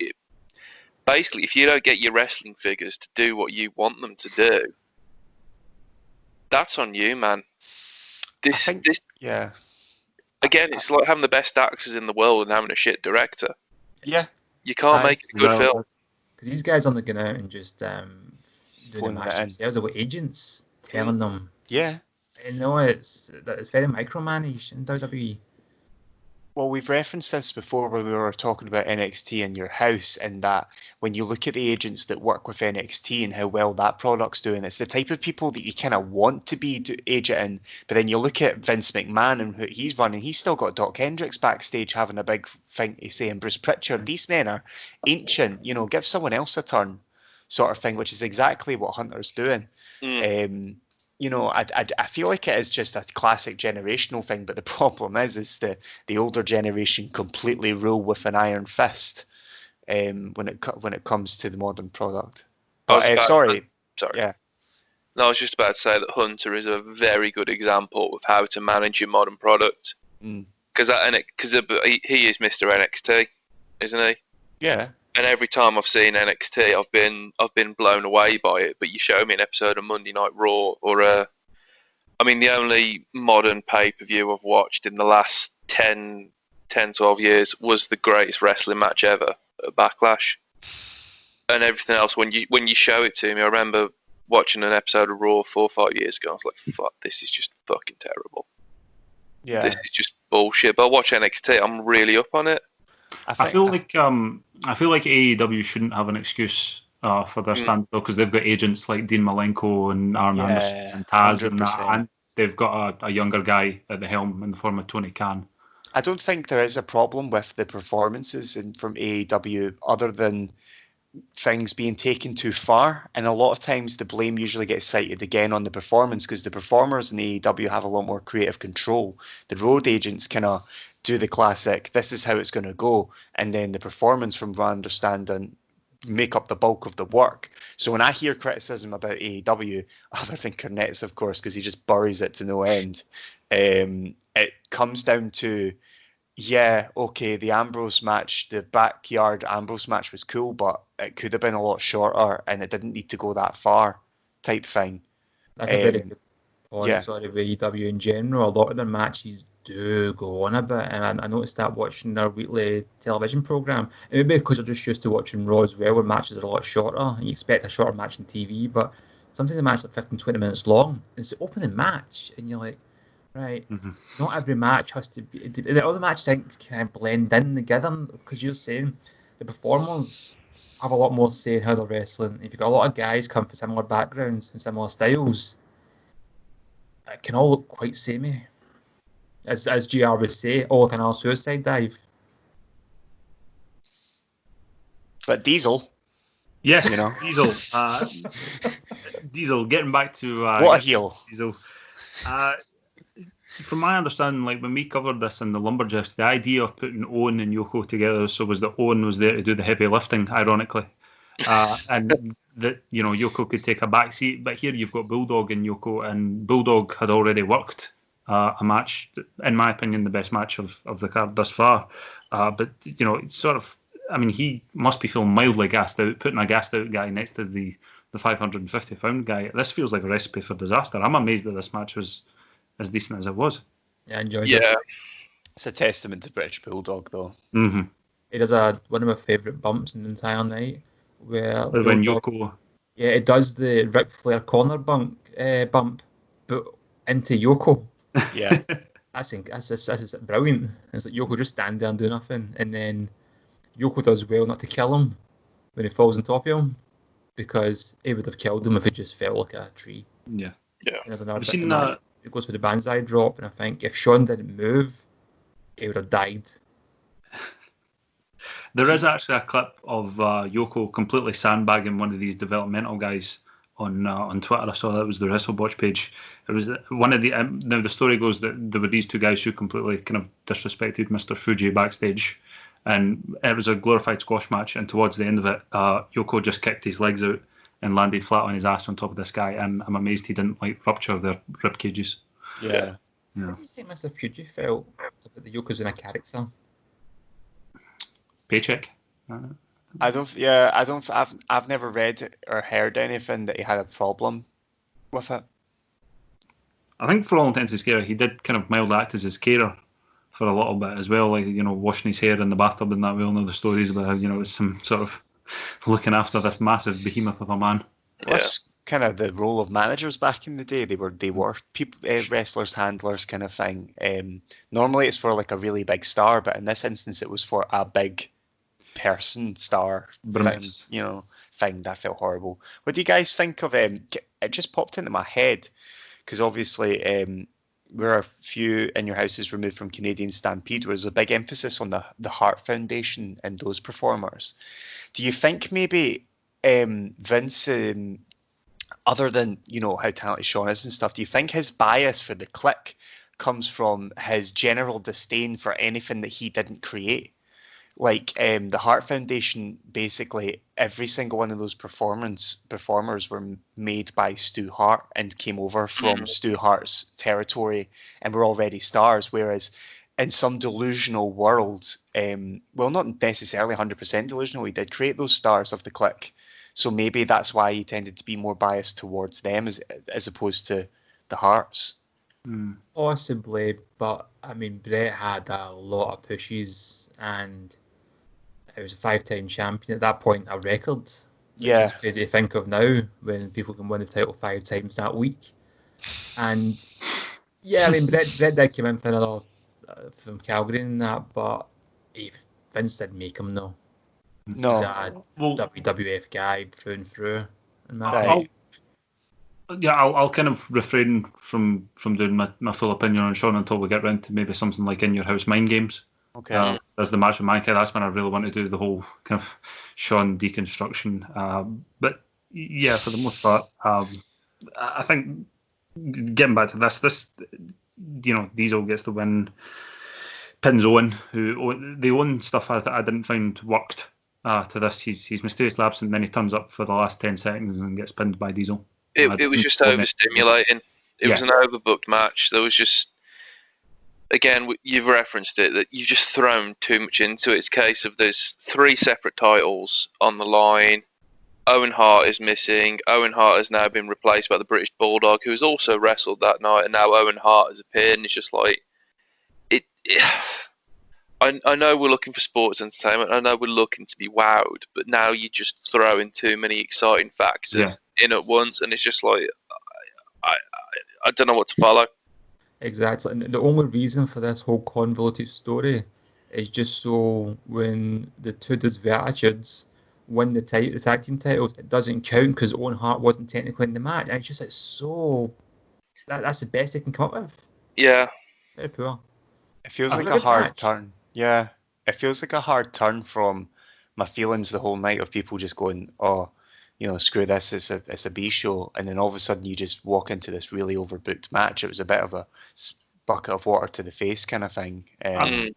don't get your wrestling figures to do what you want them to do, that's on you, man. Again, it's like having the best actors in the world and having a shit director. Yeah. You can't make a good film. Because these guys aren't going out and just doing a match themselves. They've got agents telling them. Yeah. It's very micromanaged in WWE. Well, we've referenced this before when we were talking about NXT in your house, and that when you look at the agents that work with NXT and how well that product's doing, it's the type of people that you kind of want to be agenting. But then you look at Vince McMahon and who he's running, he's still got Doc Hendricks backstage having a big thing to say, and Bruce Pritchard. These men are ancient, give someone else a turn, sort of thing, which is exactly what Hunter's doing. I feel like it is just a classic generational thing, but the problem is the older generation completely rule with an iron fist when it comes to the modern product. But, sorry. Yeah. No, I was just about to say that Hunter is a very good example of how to manage your modern product. Because he is Mr. NXT, isn't he? Yeah. And every time I've seen NXT, I've been blown away by it. But you show me an episode of Monday Night Raw or I mean, the only modern pay-per-view I've watched in the last 10, 12 years was the greatest wrestling match ever at Backlash. And everything else, when you show it to me, I remember watching an episode of Raw 4 or 5 years ago. I was like, fuck, this is just fucking terrible. Yeah. This is just bullshit. But I watch NXT, I'm really up on it. I feel like AEW shouldn't have an excuse for their stand though, because they've got agents like Dean Malenko and Arn Anderson and Taz 100%. and that, and they've got a younger guy at the helm in the form of Tony Khan. I don't think there is a problem with the performances from AEW other than things being taken too far, and a lot of times the blame usually gets cited again on the performance because the performers in AEW have a lot more creative control. The road agents kind of do the classic, this is how it's going to go, and then the performance from my understanding make up the bulk of the work. So when I hear criticism about AEW, other than Cornette's of course because he just buries it to no end, it comes down to, yeah, okay, the Ambrose match, the backyard Ambrose match was cool, but it could have been a lot shorter and it didn't need to go that far type thing. That's a very good point. yeah. Sort of AEW in general, a lot of their matches do go on a bit, and I noticed that watching their weekly television programme. It may be because I'm just used to watching Raw as well, where matches are a lot shorter, and you expect a shorter match on TV, but sometimes the match is like 15, 20 minutes long, and it's the opening match, and you're like, right, not every match has to be. The other matches kind of blend in together because you're saying the performers have a lot more say in how they're wrestling. If you've got a lot of guys come from similar backgrounds and similar styles, it can all look quite samey. As GR would say, like an suicide dive. But Diesel. Yes, you know. Diesel. Diesel, getting back to... what a heel. Diesel. From my understanding, like when we covered this in the Lumberjacks, the idea of putting Owen and Yoko together was that Owen was there to do the heavy lifting, ironically, and that Yoko could take a back seat. But here you've got Bulldog and Yoko, and Bulldog had already worked a match, in my opinion, the best match of the card thus far. But it's sort of, I mean, he must be feeling mildly gassed out, putting a gassed out guy next to the 550-pound guy. This feels like a recipe for disaster. I'm amazed that this match was as decent as it was. Yeah, I enjoyed it. It's a testament to British Bulldog, though. Mm-hmm. It is one of my favourite bumps in the entire night. Where when Yoko... Yeah, it does the Ric Flair corner bump, but into Yoko. Yeah. That's brilliant. It's like Yoko just stand there and do nothing, and then Yoko does well not to kill him when he falls on top of him, because he would have killed him if he just fell like a tree. Yeah. Yeah. And there's another I've bit seen in the match, that. it goes for the banzai drop, and I think if Sean didn't move, he would have died. There is actually a clip of Yoko completely sandbagging one of these developmental guys on Twitter. I saw that was the WrestleWatch page. It was one of the now the story goes that there were these two guys who completely kind of disrespected Mr. Fuji backstage, and it was a glorified squash match. And towards the end of it, Yoko just kicked his legs out and landed flat on his ass on top of this guy. And I'm amazed he didn't rupture their rib cages. Yeah. What do you think Mr. Fuji felt about the Yoko's in a character? Paycheck. I've never read or heard anything that he had a problem with it. I think for all intents and purposes, he did kind of mild act as his carer for a little bit as well, like washing his hair in the bathtub and that. We all know the stories about how it was some sort of looking after this massive behemoth of a man. That's kind of the role of managers back in the day. They were people, wrestlers, handlers kind of thing. Normally it's for like a really big star, but in this instance it was for a big person star thing that felt horrible. What do you guys think of it just popped into my head because obviously we're a few in your houses removed from Canadian Stampede, where there's a big emphasis on the Hart Foundation and those performers. Do you think maybe Vince, other than how talented Sean is and stuff, do you think his bias for the Clique comes from his general disdain for anything that he didn't create? Like the Hart Foundation, basically every single one of those performers were made by Stu Hart and came over from Stu Hart's territory and were already stars. Whereas in some delusional world, well, not necessarily 100% delusional, he did create those stars of the Clique. So maybe that's why he tended to be more biased towards them as opposed to the Harts. Possibly, but I mean, Brett had a lot of pushes, and he was a 5-time champion at that point, a record. Which is crazy to think of now when people can win the title 5 times that week. And yeah, I mean, Brett did come in for another from Calgary and that, but Vince did make him though. No. He's a WWF guy through and through. In my Right. opinion. I'll kind of refrain from doing my full opinion on Sean until we get round to maybe something like In Your House Mind Games. Okay. As the match with Mankind, that's when I really want to do the whole kind of Sean deconstruction. But yeah, for the most part, I think getting back to this, Diesel gets the win. Pins Owen, who the Owen stuff I didn't find worked to this. He's mysteriously absent, then he turns up for the last 10 seconds and gets pinned by Diesel. It was just overstimulating. It was an overbooked match. There was just, again, you've referenced it, that you've just thrown too much into it. It's a case of there's 3 separate titles on the line. Owen Hart is missing. Owen Hart has now been replaced by the British Bulldog, who has also wrestled that night, and now Owen Hart has appeared, and it's just like, I know we're looking for sports entertainment. I know we're looking to be wowed, but now you just throw in too many exciting factors in at once, and it's just like, I don't know what to follow. Exactly, and the only reason for this whole convoluted story is just so when the two dudes with attitudes win the tag team titles, it doesn't count because Owen Hart wasn't technically in the match. And it's so that's the best they can come up with. Yeah, very poor. It feels like a hard turn. Yeah, it feels like a hard turn from my feelings the whole night of people just going, oh, screw this, it's a B show, and then all of a sudden you just walk into this really overbooked match. It was a bit of a bucket of water to the face kind of thing. To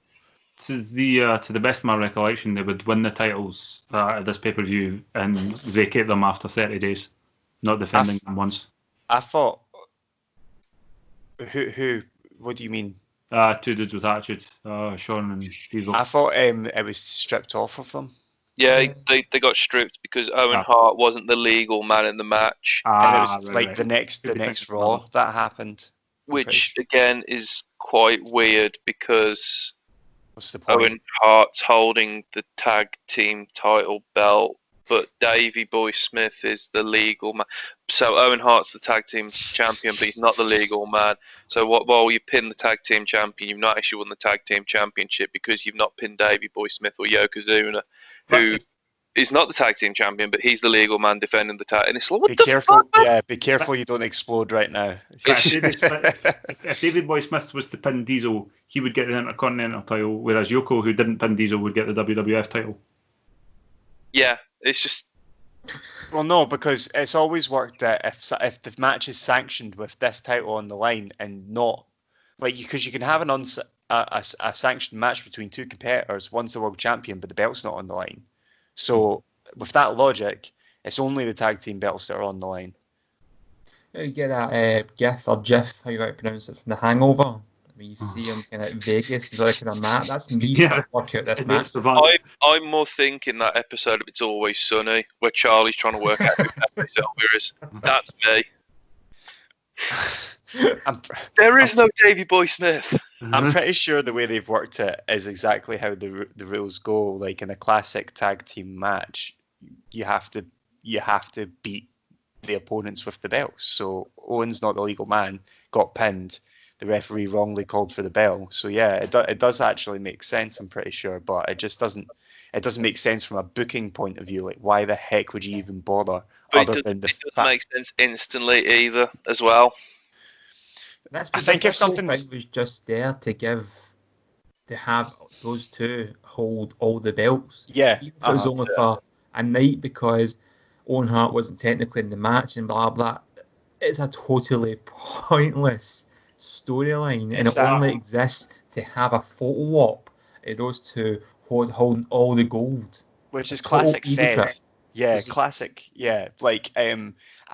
the best of my recollection, they would win the titles at this pay-per-view and vacate them after 30 days, not defending them once. I thought, who? What do you mean? 2 dudes with attitude, Sean and Diesel. I thought it was stripped off of them. Yeah, they got stripped because Owen Hart wasn't the legal man in the match. And it was the next Raw that happened. Which, again, is quite weird because what's the point? Owen Hart's holding the tag team title belt, but Davey Boy Smith is the legal man. So Owen Hart's the tag team champion, but he's not the legal man. So while you pin the tag team champion, you've not actually won the tag team championship because you've not pinned Davey Boy Smith or Yokozuna, who is not the tag team champion, but he's the legal man defending the tag. And it's like, what the fuck? Yeah, be careful you don't explode right now. If Davey Boy Smith was to pin Diesel, he would get the Intercontinental title, whereas Yoko, who didn't pin Diesel, would get the WWF title. Yeah, it's just... Well, no, because it's always worked that if the match is sanctioned with this title on the line and not... because you can have a sanctioned match between 2 competitors, one's the world champion, but the belt's not on the line. So, with that logic, it's only the tag team belts that are on the line. You get that GIF, how you might pronounce it, from The Hangover. You see him kind of Vegas, he's like kind of mad. That's me trying to work out this match. I'm more thinking that episode of It's Always Sunny, where Charlie's trying to work out who Pepe Silvia is. That's me. There is no Davey Boy Smith. I'm pretty sure the way they've worked it is exactly how the rules go. Like in a classic tag team match, you have to beat the opponents with the belts. So Owen's not the legal man, got pinned. The referee wrongly called for the bell. So yeah, it does actually make sense, I'm pretty sure, but it just doesn't make sense from a booking point of view. Like, why the heck would you even bother? But it doesn't make sense instantly either, as well. I think if something was just there to have those two hold all the belts. Yeah. Even if it was only for a night because Owen Hart wasn't technically in the match and blah blah. It's a totally pointless storyline, and it only exists to have a photo op of those two holding all the gold, which is classic Fed. Yeah, classic. Yeah, I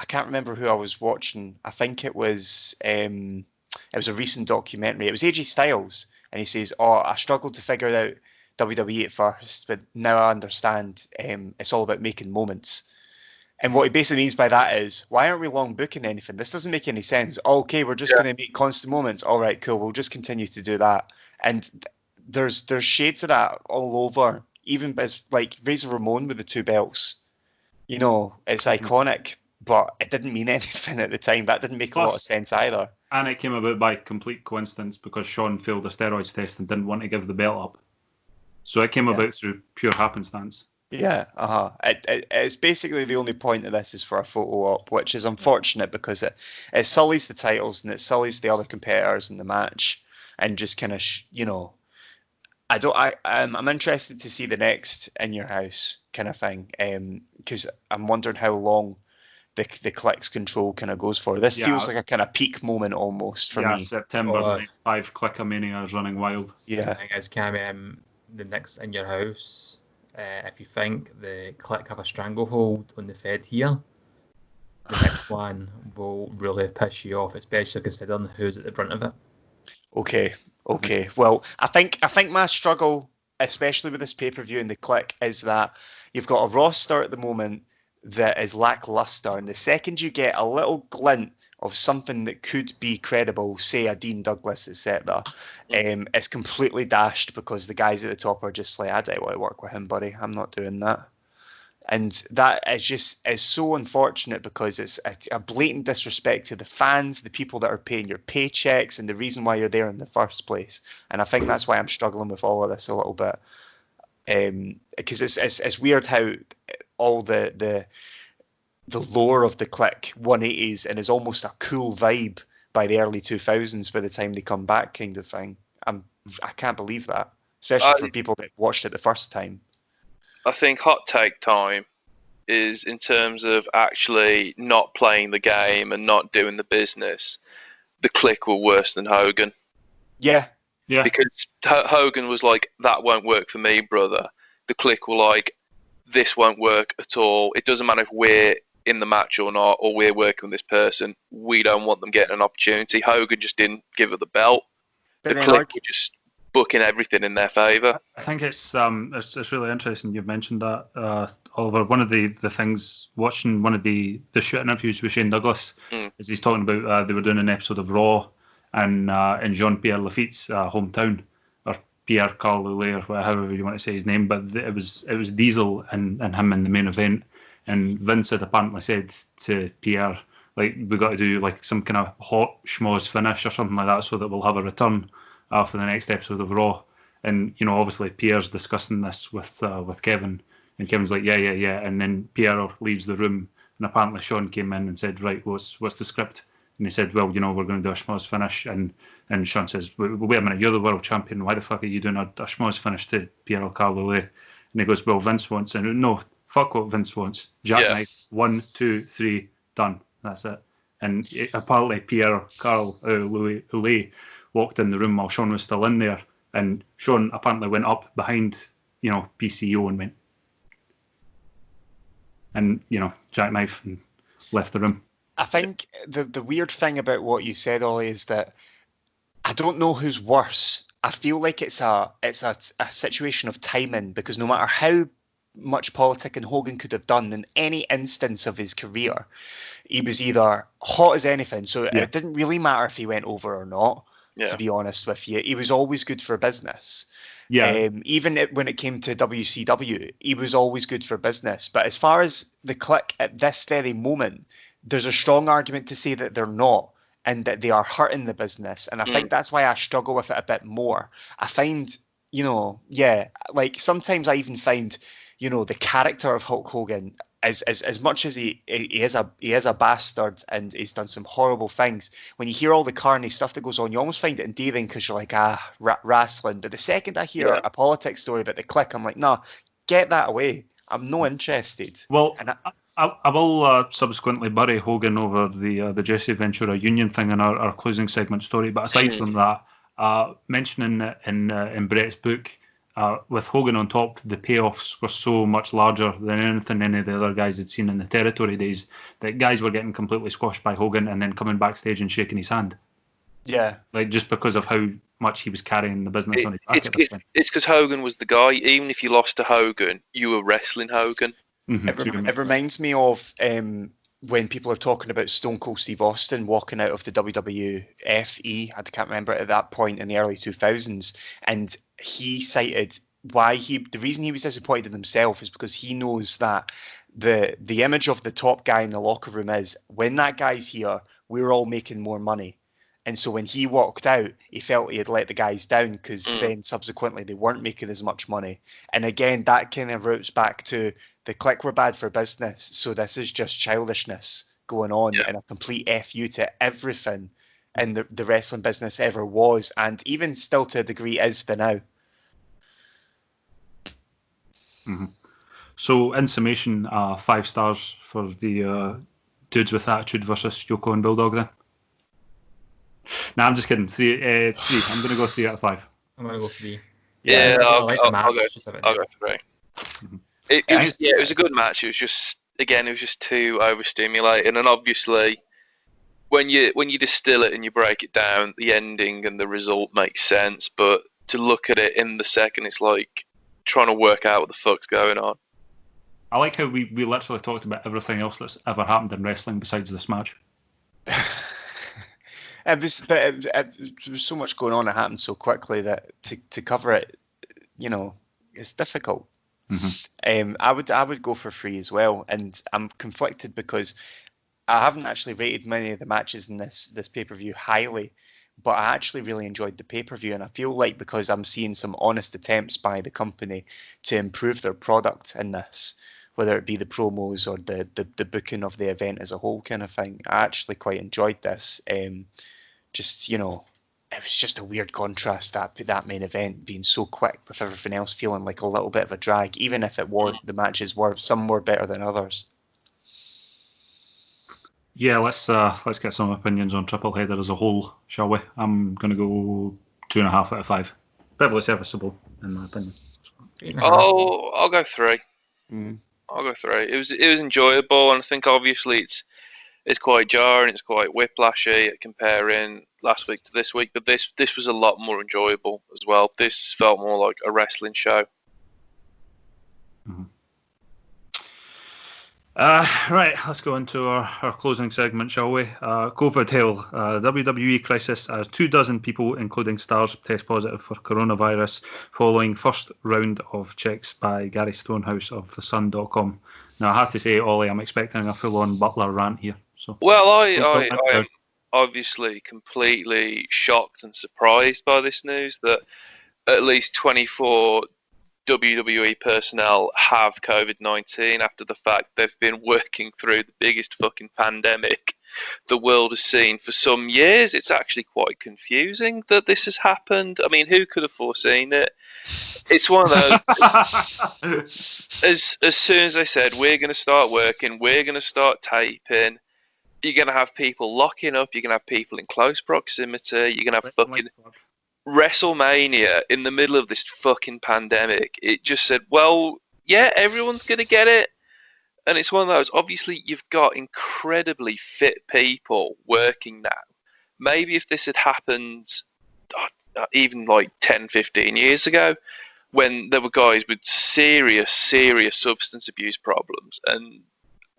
can't remember who I was watching. I think it was a recent documentary. It was AJ Styles, and he says, "Oh, I struggled to figure out WWE at first, but now I understand. It's all about making moments." And what he basically means by that is, why aren't we long booking anything? This doesn't make any sense. Okay, we're just going to make constant moments. All right, cool. We'll just continue to do that. And there's shades of that all over. Even as like Razor Ramon with the 2 belts, you know, it's iconic, but it didn't mean anything at the time. That didn't make a lot of sense either. And it came about by complete coincidence because Sean failed a steroids test and didn't want to give the belt up. So it came about through pure happenstance. Yeah, it's basically the only point of this is for a photo op, which is unfortunate because it sullies the titles and it sullies the other competitors in the match, and just kind of I'm interested to see the next In Your House kind of thing, because I'm wondering how long the Click's control kind of goes for. This feels like a kind of peak moment almost for me. September 5 Clickamania is running wild. Yeah, the thing is, Cam, the next In Your House. If you think the Click have a stranglehold on the Fed here, the next one will really piss you off, especially considering who's at the front of it. Okay. Well, I think my struggle, especially with this pay-per-view and the Click, is that you've got a roster at the moment that is lackluster, and the second you get a little glint of something that could be credible, say a Dean Douglas, etc., it's completely dashed because the guys at the top are just like, I don't want to work with him, buddy. I'm not doing that. And that is so unfortunate because it's a blatant disrespect to the fans, the people that are paying your paychecks, and the reason why you're there in the first place. And I think that's why I'm struggling with all of this a little bit. Because it's weird how all the lore of the Click 180s and is almost a cool vibe by the early 2000s by the time they come back kind of thing. I can't believe that, especially for people that watched it the first time. I think hot take time is in terms of actually not playing the game and not doing the business. The Click were worse than Hogan. Yeah. Because Hogan was like, that won't work for me, brother. The Click were like, this won't work at all. It doesn't matter if we're in the match or not, or we're working with this person. We don't want them getting an opportunity. Hogan just didn't give her the belt. The Click were just booking everything in their favour. I think it's really interesting you've mentioned that, Oliver. One of the things watching one of the shoot interviews with Shane Douglas is he's talking about they were doing an episode of Raw and in Jean-Pierre Lafitte's hometown, or Pierre Carl Lully, or however you want to say his name, but it was Diesel and him in the main event, and Vince had apparently said to Pierre, like, we got to do like some kind of hot schmoz finish or something like that so that we'll have a return after the next episode of Raw. And obviously Pierre's discussing this with Kevin, and Kevin's like, yeah, and then Pierre leaves the room, and apparently Sean came in and said, right, what's the script? And he said, well, we're going to do a schmoz finish, and Sean says, wait a minute, you're the world champion, why the fuck are you doing a schmoz finish to Pierre Carlole? And he goes, well, Vince wants, and no, fuck what Vince wants, jackknife, 1, 2, 3, done, that's it. And apparently Pierre Carlole walked in the room while Sean was still in there, and Sean apparently went up behind, PCO and went, and jackknife and left the room. I think the weird thing about what you said, Ollie, is that I don't know who's worse. I feel like it's a situation of timing, because no matter how much politicking Hogan could have done in any instance of his career, he was either hot as anything, so it didn't really matter if he went over or not. Yeah. To be honest with you, he was always good for business. Yeah. Even when it came to WCW, he was always good for business. But as far as the Click at this very moment, there's a strong argument to say that they're not, and that they are hurting the business. And I think that's why I struggle with it a bit more. I find, like sometimes I even find, the character of Hulk Hogan, as much as he is a bastard and he's done some horrible things, when you hear all the carnage stuff that goes on, you almost find it endearing because you're like, wrestling. But the second I hear a politics story about the Click, I'm like, nah, get that away. I'm no interested. Well, and I will subsequently bury Hogan over the Jesse Ventura Union thing in our closing segment story. But aside from that, mentioning it in Brett's book, with Hogan on top, the payoffs were so much larger than anything any of the other guys had seen in the territory days, that guys were getting completely squashed by Hogan and then coming backstage and shaking his hand. Yeah. Like, just because of how much he was carrying the business on his back. It's because Hogan was the guy. Even if you lost to Hogan, you were wrestling Hogan. It reminds me of when people are talking about Stone Cold Steve Austin walking out of the WWFE. I can't remember at that point in the early 2000s, and he cited the reason he was disappointed in himself is because he knows that the image of the top guy in the locker room is, when that guy's here, we're all making more money. And so when he walked out, he felt he had let the guys down, because then subsequently they weren't making as much money. And again, that kind of roots back to the click were bad for business. So this is just childishness going on, and a complete FU to everything in the wrestling business ever was, and even still to a degree is the now. So in summation, 5 stars for the Dudes with Attitude versus Yoko and Bulldog then? Nah, I'm just kidding. 3. I'm going to go 3 out of 5. I'm going to go 3. Yeah, I'll go 3. It was a good match. It was just, again, it was just too overstimulating, and obviously when you distill it and you break it down, the ending and the result makes sense, but to look at it in the second, it's like trying to work out what the fuck's going on. I like how we literally talked about everything else that's ever happened in wrestling besides this match. There was so much going on. It happened so quickly that to cover it, it's difficult. I would go for 3 as well, and I'm conflicted because I haven't actually rated many of the matches in this pay-per-view highly, but I actually really enjoyed the pay-per-view, and I feel like because I'm seeing some honest attempts by the company to improve their product in this, whether it be the promos or the booking of the event as a whole kind of thing, I actually quite enjoyed this. It was just a weird contrast, that main event being so quick with everything else feeling like a little bit of a drag, even if the matches were, some were better than others. Yeah, let's get some opinions on Triple Header as a whole, shall we? I'm going to go 2.5 out of 5. Perfectly serviceable, in my opinion. I'll go 3. I'll go 3. It was enjoyable, and I think obviously it's quite jarring, it's quite whiplashy comparing last week to this week, but this was a lot more enjoyable as well. This felt more like a wrestling show. Right, let's go into our closing segment, shall we? COVID hell. WWE crisis as 24 people, including stars, test positive for coronavirus following first round of checks by Gary Stonehouse of thesun.com. Now, I have to say, Ollie, I'm expecting a full-on Butler rant here. So, well, I am obviously completely shocked and surprised by this news that at least 24 WWE personnel have COVID-19 after the fact they've been working through the biggest fucking pandemic the world has seen for some years. It's actually quite confusing that this has happened. I mean, who could have foreseen it? It's one of those. As soon as they said, we're going to start working, we're going to start taping, you're going to have people locking up, you're going to have people in close proximity, you're going to have fucking WrestleMania in the middle of this fucking pandemic. It just said, well, yeah, everyone's going to get it. And it's one of those, obviously, you've got incredibly fit people working now. Maybe if this had happened even like 10, 15 years ago, when there were guys with serious substance abuse problems and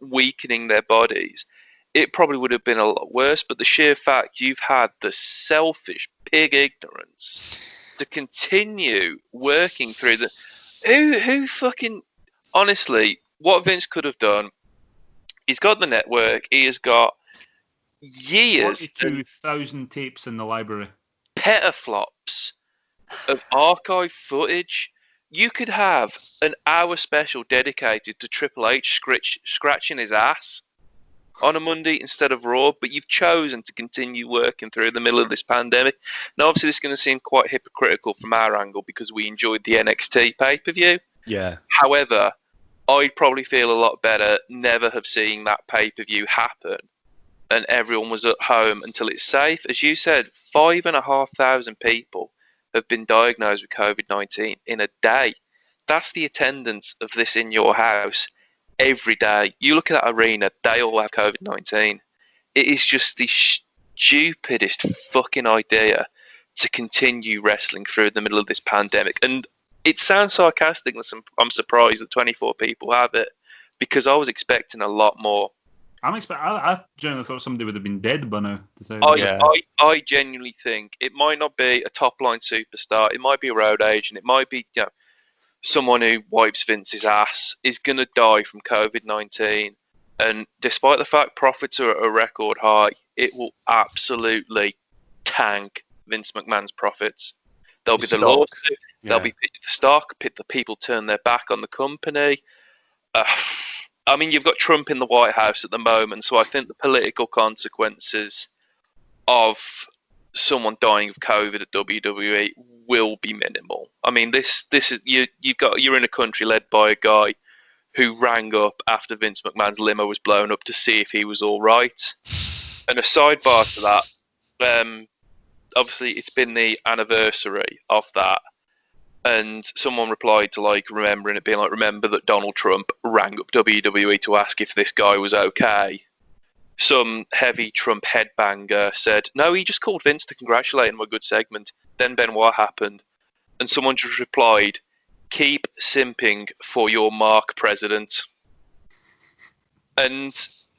weakening their bodies, it probably would have been a lot worse. But the sheer fact you've had the selfish pig ignorance to continue working through the... Who fucking... Honestly, what Vince could have done, he's got the network, he has got years... 42,000 tapes in the library. Petaflops of archive footage. You could have an hour special dedicated to Triple H scratching his ass on a Monday instead of Raw, but you've chosen to continue working through the middle of this pandemic. Now, obviously, this is going to seem quite hypocritical from our angle because we enjoyed the NXT pay-per-view. Yeah. However, I'd probably feel a lot better never have seen that pay-per-view happen and everyone was at home until it's safe. As you said, 5,500 people have been diagnosed with COVID-19 in a day. That's the attendance of this in your house every day. You look at that arena, they all have COVID-19. It is just the stupidest fucking idea to continue wrestling through the middle of this pandemic. And it sounds sarcastic, and I'm surprised that 24 people have it. because I was expecting a lot more. I genuinely thought somebody would have been dead by now. I genuinely think it might not be a top-line superstar. It might be a road agent. It might be someone who wipes Vince's ass is going to die from COVID-19. And despite the fact profits are at a record high, it will absolutely tank Vince McMahon's profits. There'll be the lawsuit. There'll be the stock. The people turn their back on the company. I mean, you've got Trump in the White House at the moment, so I think the political consequences of someone dying of COVID at WWE will be minimal. I mean, this is you're in a country led by a guy who rang up after Vince McMahon's limo was blown up to see if he was all right. And a sidebar to that, obviously it's been the anniversary of that. And someone replied to remembering it being remember that Donald Trump rang up WWE to ask if this guy was okay. Some heavy Trump headbanger said, no, he just called Vince to congratulate him on a good segment. Then Benoit happened. And someone just replied, keep simping for your Mark President. And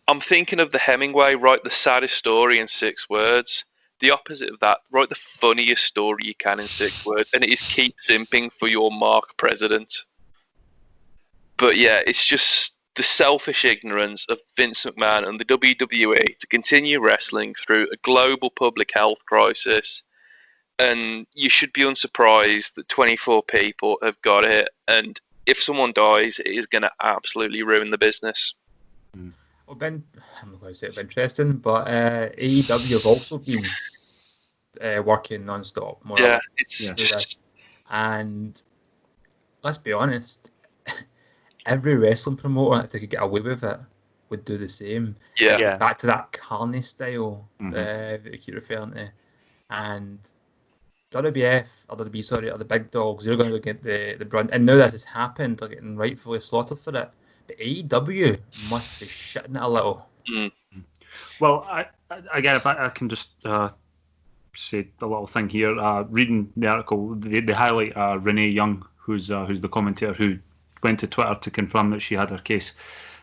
I'm thinking of the Hemingway, write the saddest story in 6 words. The opposite of that, write the funniest story you can in 6 words, and it is keep simping for your Mark President. But yeah, it's just the selfish ignorance of Vince McMahon and the WWE to continue wrestling through a global public health crisis. And you should be unsurprised that 24 people have got it, and if someone dies, it is going to absolutely ruin the business. Well, I'm not going to say it's interesting, but AEW have also been working non-stop. And let's be honest, every wrestling promoter, if they could get away with it, would do the same. Yeah. Back to that Carney style that you keep referring to. And WWF, or the big dogs, they're going to get the brunt. And now that has happened, they're getting rightfully slaughtered for it. But AEW must be shitting it a little. Well, again, if I can just say a little thing here. Reading the article, they highlight Renee Young, who's the commentator who went to Twitter to confirm that she had her case.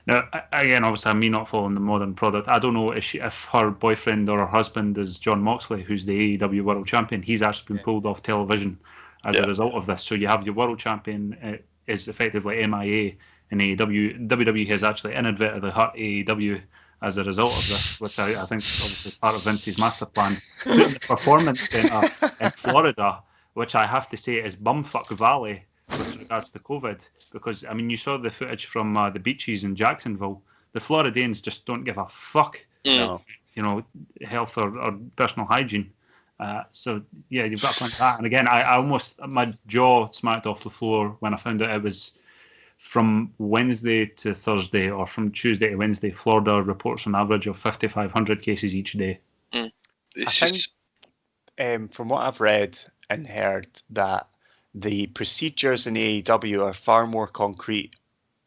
Now, again, obviously, me not following the modern product, I don't know if her boyfriend or her husband is John Moxley, who's the AEW World Champion. He's actually been pulled off television as a result of this. So you have your World Champion is effectively MIA. In AEW, WWE has actually inadvertently hurt AEW as a result of this, which I think is obviously part of Vince's master plan. The Performance Center in Florida, which I have to say is bumfuck valley with regards to COVID, because I mean you saw the footage from the beaches in Jacksonville. The Floridians just don't give a fuck, health or personal hygiene. So yeah, you've got to point that. And again, I almost my jaw smacked off the floor when I found out it was from Wednesday to Thursday, or from Tuesday to Wednesday. Florida reports an average of 5,500 cases each day. I think, from what I've read and heard, that the procedures in AEW are far more concrete,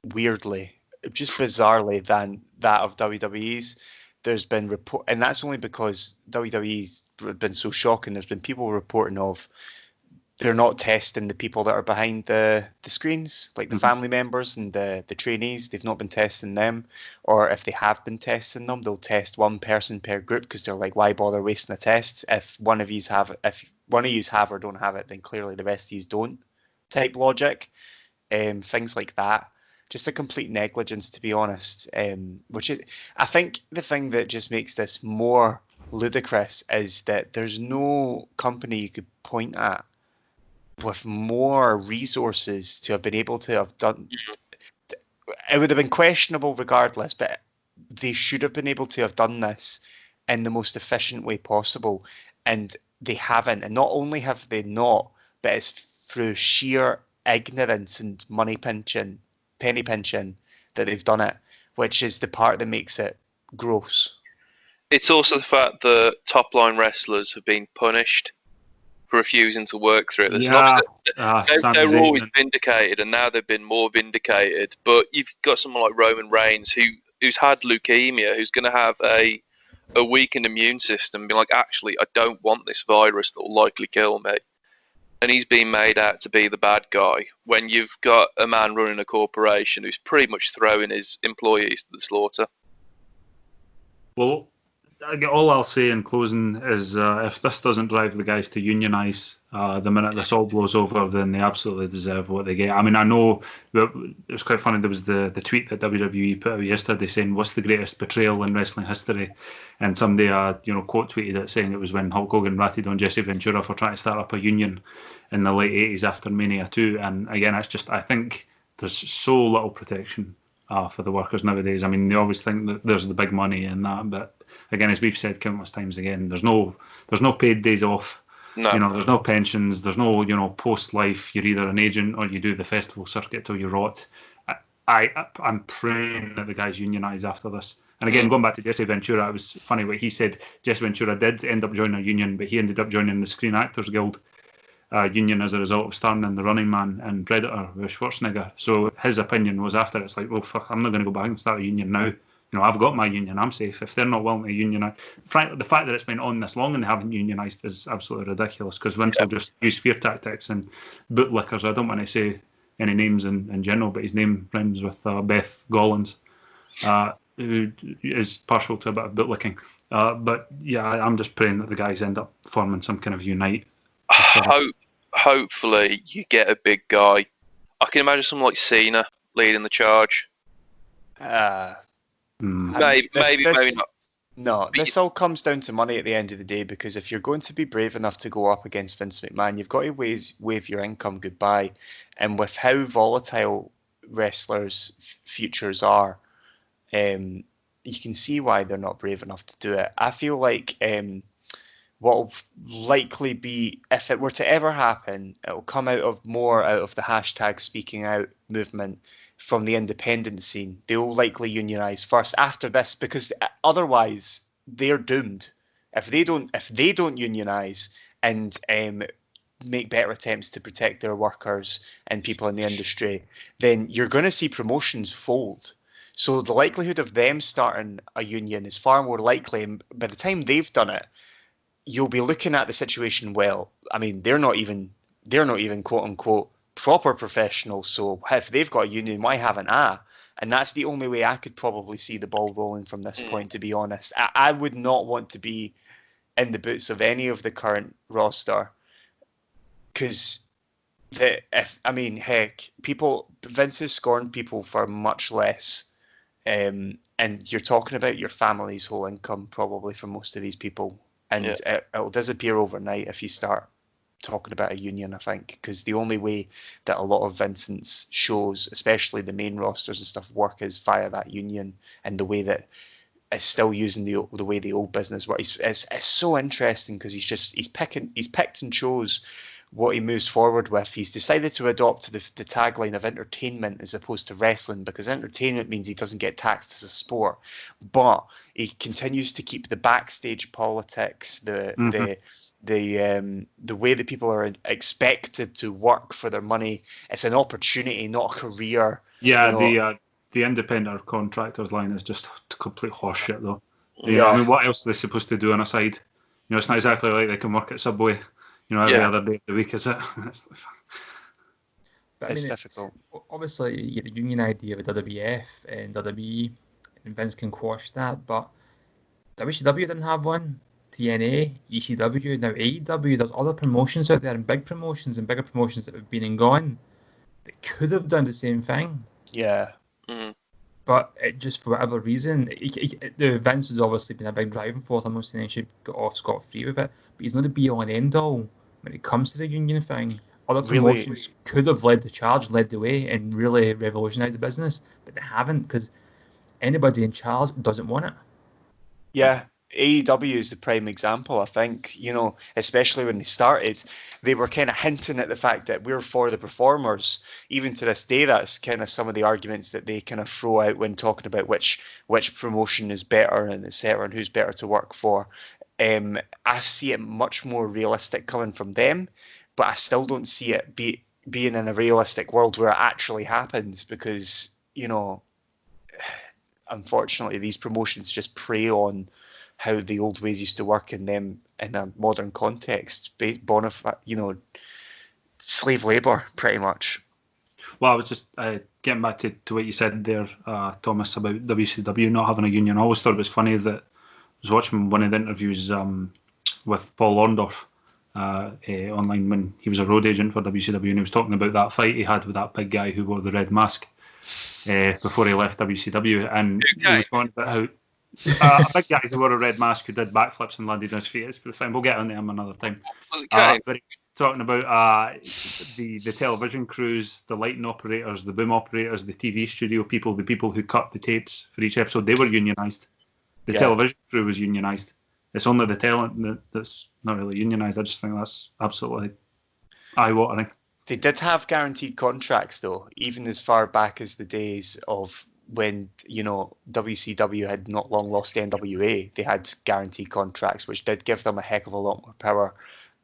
weirdly, just bizarrely, than that of WWE's. There's been and that's only because WWE's been so shocking. There's been people reporting of they're not testing the people that are behind the screens, like the family members and the trainees. They've not been testing them, or if they have been testing them, they'll test one person per group because they're like, why bother wasting a test if one of yous have or don't have it, then clearly the rest of yous don't. Type logic, things like that. Just a complete negligence, to be honest. Which is, I think, the thing that just makes this more ludicrous is that there's no company you could point at with more resources to have been able to have done. It would have been questionable regardless, but they should have been able to have done this in the most efficient way possible, and they haven't. And not only have they not, but it's through sheer ignorance and penny pinching that they've done it, which is the part that makes it gross. It's also the fact that top line wrestlers have been punished for refusing to work through this. Yeah. They were always vindicated, and now they've been more vindicated. But you've got someone like Roman Reigns who's had leukemia, who's going to have a weakened immune system, being like, actually, I don't want this virus that will likely kill me. and he's been made out to be the bad guy when you've got a man running a corporation who's pretty much throwing his employees to the slaughter. Well, all I'll say in closing is if this doesn't drive the guys to unionise the minute this all blows over, then they absolutely deserve what they get. I mean, I know that it was quite funny. There was the tweet that WWE put out yesterday saying, "What's the greatest betrayal in wrestling history?" And somebody, quote tweeted it saying it was when Hulk Hogan ratted on Jesse Ventura for trying to start up a union in the late 80s after Mania 2. And again, it's just, I think there's so little protection for the workers nowadays. I mean, they always think that there's the big money in that, but again, as we've said countless times again, there's no paid days off. No. There's no pensions. There's no post life. You're either an agent or you do the festival circuit till you rot. I'm praying that the guys unionise after this. And again, going back to Jesse Ventura, it was funny what he said. Jesse Ventura did end up joining a union, but he ended up joining the Screen Actors Guild union as a result of starring in The Running Man and Predator with Schwarzenegger. So his opinion was after it's like, well, fuck, I'm not going to go back and start a union now. I've got my union, I'm safe. If they're not willing to unionise, the fact that it's been on this long and they haven't unionised is absolutely ridiculous, because Vince will just use fear tactics and bootlickers. I don't want to say any names in general, but his name rhymes with Beth Gollins, who is partial to a bit of bootlicking. But yeah, I'm just praying that the guys end up forming some kind of unite. Hopefully you get a big guy. I can imagine someone like Cena leading the charge. Maybe not. No, this all comes down to money at the end of the day, because if you're going to be brave enough to go up against Vince McMahon, you've got to wave your income goodbye. And with how volatile wrestlers' futures are, you can see why they're not brave enough to do it. I feel like what will likely be, if it were to ever happen, it will come out of the hashtag speaking out movement from the independent scene. They will likely unionise first after this, because otherwise they're doomed. If they don't unionise and make better attempts to protect their workers and people in the industry, then you're going to see promotions fold. So the likelihood of them starting a union is far more likely, and by the time they've done it, you'll be looking at the situation. Well, I mean, they're not even quote unquote proper professionals, so if they've got a union, why haven't I? And that's the only way I could probably see the ball rolling from this point, to be honest. I would not want to be in the boots of any of the current roster, because Vince has scorned people for much less, and you're talking about your family's whole income probably for most of these people, and it'll disappear overnight if you start talking about a union, I think, because the only way that a lot of Vincent's shows, especially the main rosters and stuff, work is via that union, and the way that it's still using the way the old business works. It's so interesting, because he's picked and chose what he moves forward with. He's decided to adopt the tagline of entertainment as opposed to wrestling, because entertainment means he doesn't get taxed as a sport, but he continues to keep the backstage politics, the way that people are expected to work for their money. It's an opportunity, not a career. Yeah, the independent contractors line is just complete horseshit, though. I mean, what else are they supposed to do on a side? It's not exactly like they can work at Subway, every other day of the week, is it? But it's difficult. Obviously, you have a union idea with WWF and WWE, and Vince can quash that, but WCW didn't have one. TNA, ECW, now AEW, there's other promotions out there, and big promotions and bigger promotions that have been and gone. It could have done the same thing. Yeah. But it just, for whatever reason, the Vince has obviously been a big driving force. I'm not saying he should get off scot-free with it, but he's not the be-all and end-all when it comes to the union thing. Other promotions could have led the way, and really revolutionised the business, but they haven't, because anybody in charge doesn't want it. Yeah. AEW is the prime example, I think, especially when they started, they were kind of hinting at the fact that we're for the performers. Even to this day, that's kind of some of the arguments that they kind of throw out when talking about which promotion is better and etc., and who's better to work for. I see it much more realistic coming from them, but I still don't see it being in a realistic world where it actually happens, because, unfortunately, these promotions just prey on how the old ways used to work in them in a modern context, slave labour, pretty much. Well, I was just getting back to what you said there, Thomas, about WCW not having a union. I always thought it was funny that I was watching one of the interviews with Paul Orndorff online when he was a road agent for WCW, and he was talking about that fight he had with that big guy who wore the red mask before he left WCW, and he was talking about how a big guy who wore a red mask who did backflips and landed on his feet. It's fine. We'll get on to him another time. Was it Kane? But he was talking about the television crews, the lighting operators, the boom operators, the TV studio people, the people who cut the tapes for each episode. They were unionised. The television crew was unionised. It's only the talent that's not really unionised. I just think that's absolutely eye-watering. They did have guaranteed contracts, though, even as far back as the days of when, WCW had not long lost NWA. They had guaranteed contracts, which did give them a heck of a lot more power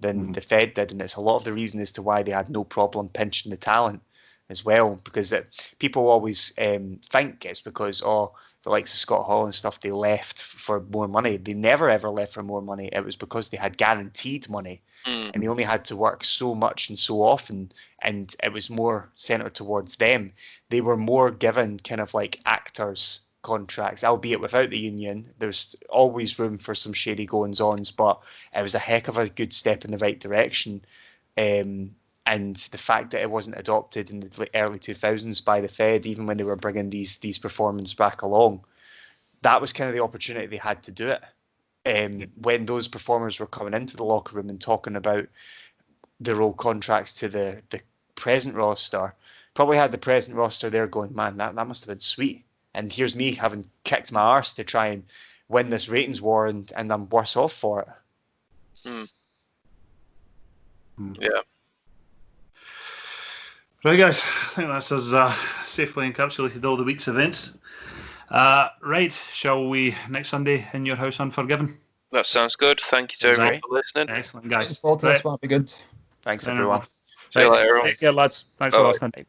than the Fed did, and it's a lot of the reason as to why they had no problem pinching the talent as well, because people always think it's because the likes of Scott Hall and stuff, they left for more money. They never ever left for more money. It was because they had guaranteed money, and they only had to work so much and so often, and it was more centered towards them. They were more given kind of like actors contracts, albeit without the union. There's always room for some shady goings-ons, but it was a heck of a good step in the right direction. And the fact that it wasn't adopted in the early 2000s by the Fed, even when they were bringing these performers back along, that was kind of the opportunity they had to do it. When those performers were coming into the locker room and talking about their old contracts to the present roster, probably had the present roster there going, man, that must have been sweet. And here's me having kicked my arse to try and win this ratings war, and I'm worse off for it. Yeah. Right, guys, I think that's us safely encapsulated all the week's events. Right, shall we next Sunday in your house Unforgiven? That sounds good. Thank you to everyone for listening. Excellent, guys. Looking forward to this one. It'll be good. Thanks, everyone. See you later, everyone. Take care, lads. Thanks for listening.